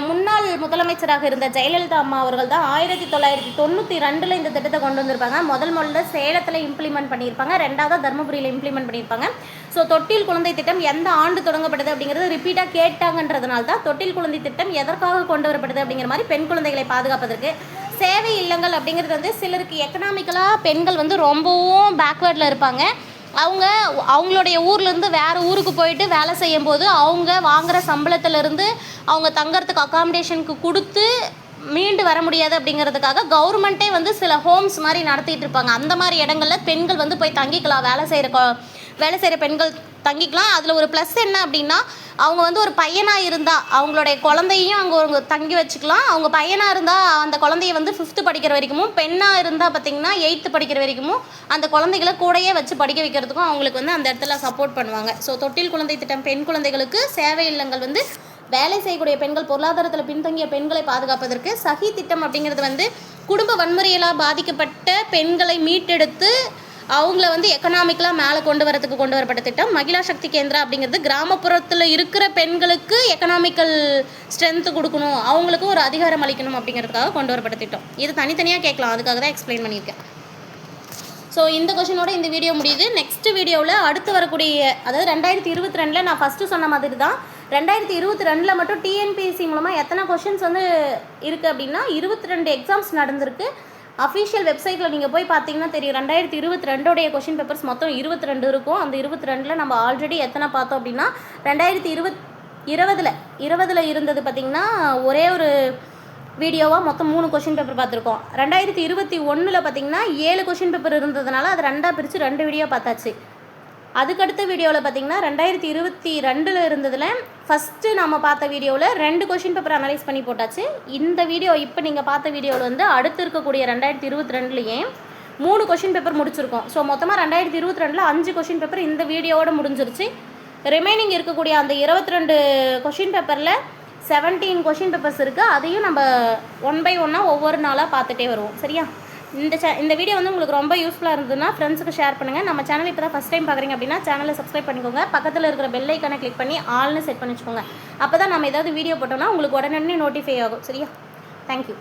முன்னாள் முதலமைச்சராக இருந்த ஜெயலலிதா அம்மா அவர்கள் தான் 1992 இந்த திட்டத்தை கொண்டு வந்திருப்பாங்க. முதல்ல சேலத்தில் இம்ப்ளிமெண்ட் பண்ணியிருப்பாங்க, ரெண்டாவது தருமபுரியில் இம்ப்ளிமெண்ட் பண்ணியிருப்பாங்க. ஸோ தொட்டில் குழந்தை திட்டம் எந்த ஆண்டு தொடங்கப்பட்டது அப்படிங்கிறது ரிப்பீட்டாக கேட்டாங்கன்றதுனால தான் தொட்டில் குழந்தை திட்டம் எதற்காக கொண்டு வரப்பட்டது அப்படிங்கிற மாதிரி பெண் குழந்தைகளை பாதுகாப்பதற்கு. சேவை இல்லங்கள் அப்படிங்கிறது வந்து சிலருக்கு எக்கனாமிக்கலாக பெண்கள் வந்து ரொம்பவும் பேக்வேர்டில் இருப்பாங்க. அவங்களுடைய ஊர்லேருந்து வேறு ஊருக்கு போயிட்டு வேலை செய்யும் போது அவங்க வாங்குகிற சம்பளத்திலேருந்து அவங்க தங்கறதுக்கு அகாமடேஷனுக்கு கொடுத்து மீண்டு வர முடியாது அப்படிங்கிறதுக்காக கவர்மெண்ட்டே வந்து சில ஹோம்ஸ் மாதிரி நடத்திட்டு இருப்பாங்க. அந்த மாதிரி இடங்களில் பெண்கள் வந்து போய் தங்கிக்கலாம், வேலை செய்கிற பெண்கள் தங்கிக்கலாம். அதில் ஒரு ப்ளஸ் என்ன அப்படின்னா, அவங்க வந்து ஒரு பையனாக இருந்தால் அவங்களுடைய குழந்தையும் அவங்க தங்கி வச்சுக்கலாம். அவங்க பையனாக இருந்தால் அந்த குழந்தைய வந்து 5th படிக்கிற வரைக்கும், பெண்ணாக இருந்தால் பார்த்திங்கன்னா 8th படிக்கிற வரைக்கும் அந்த குழந்தைகளை கூடயே வச்சு படிக்க வைக்கிறதுக்கும் அவங்களுக்கு வந்து அந்த இடத்துல சப்போர்ட் பண்ணுவாங்க. ஸோ தொட்டில் குழந்தை திட்டம் பெண் குழந்தைகளுக்கு, சேவை இல்லங்கள் வந்து வேலை செய்யக்கூடிய பெண்கள், பொருளாதாரத்தில் பின்தங்கிய பெண்களை பாதுகாப்பதற்கு. சஹி திட்டம் அப்படிங்கிறது வந்து குடும்ப வன்முறையால் பாதிக்கப்பட்ட பெண்களை மீட்டெடுத்து அவங்கள வந்து எக்கனாமிக்கலாக மேலே கொண்டு வரப்பட்ட திட்டம். மகிழா சக்தி கேந்திரா அப்படிங்கிறது கிராமப்புறத்தில் இருக்கிற பெண்களுக்கு எக்கனாமிக்கல் ஸ்ட்ரென்த்து கொடுக்கணும், அவங்களுக்கும் ஒரு அதிகாரம் அளிக்கணும் அப்படிங்கிறதுக்காக கொண்டு வரப்பட்ட திட்டம். இது தனித்தனியாக கேட்கலாம், அதுக்காக தான் எக்ஸ்பிளைன் பண்ணியிருக்கேன். ஸோ இந்த கொஷினோட இந்த வீடியோ முடியுது. நெக்ஸ்ட் வீடியோவில் அடுத்து வரக்கூடிய, அதாவது 2022 நான் ஃபஸ்ட்டு சொன்ன மாதிரி தான் 2022 மட்டும் டிஎன்பிஎஸ்சி மூலமாக எத்தனை கொஷின்ஸ் வந்து இருக்குது அப்படின்னா 22 எக்ஸாம்ஸ் நடந்திருக்கு. அஃபிஷியல் வெப்சைட்டில் நீங்கள் போய் பார்த்தீங்கன்னா தெரியும். 2022 கொஷின் பேப்பர்ஸ் மொத்தம் 22 இருக்கும். அந்த 22 நம்ம ஆல்ரெடி எத்தனை பார்த்தோம் அப்படின்னா 2020 இருந்தது பார்த்திங்கன்னா ஒரே ஒரு வீடியோவாக மொத்தம் 3 கொஷின் பேப்பர் பார்த்துருக்கோம். 2021 பார்த்திங்கன்னா 7 கொஷின் பேப்பர் இருந்ததுனால அது 2ஆக பிரித்து 2 வீடியோ பார்த்தாச்சு. அதுக்கடுத்த வீடியோவில் பார்த்திங்கன்னா 2022 இருந்ததில் ஃபஸ்ட்டு நம்ம பார்த்த வீடியோவில் 2 கொஷின் பேப்பர் அனலைஸ் பண்ணி போட்டாச்சு. இந்த வீடியோ இப்போ நீங்கள் பார்த்த வீடியோவில் வந்து அடுத்து இருக்கக்கூடிய 2022 3 கொஷின் பேப்பர் முடிச்சிருக்கோம். ஸோ மொத்தமாக 2022 5 கொஷின் பேப்பர் இந்த வீடியோவோட முடிஞ்சிருச்சு. ரிமைனிங் இருக்கக்கூடிய அந்த 22 கொஷின் பேப்பரில் 17 கொஷின் பேப்பர்ஸ் இருக்குது. அதையும் நம்ம 1 by 1 ஒவ்வொரு நாளாக பார்த்துட்டே வருவோம். சரியா? இந்த வீடியோ வந்து உங்களுக்கு ரொம்ப யூஸ்ஃபுல்லாக இருந்ததுன்னா ஃப்ரெண்ட்ஸுக்கு ஷேர் பண்ணுங்கள். நம்ம சேனல் இப்போ தான் ஃபஸ்ட் டைம் பார்க்குறீங்க அப்படின்னா சேனலை சப்ஸ்கிரைப் பண்ணிக்கோங்க. பக்கத்தில் இருக்கிற பெல் ஐக்கானை கிளிக் பண்ணி ஆல்னு செட் பண்ணி வச்சுக்கோங்க. அப்போ தான் நம்ம ஏதாவது வீடியோ போட்டோம்னா உங்களுக்கு உடனே நோட்டிஃபை ஆகும். சரியா? தேங்க்யூ.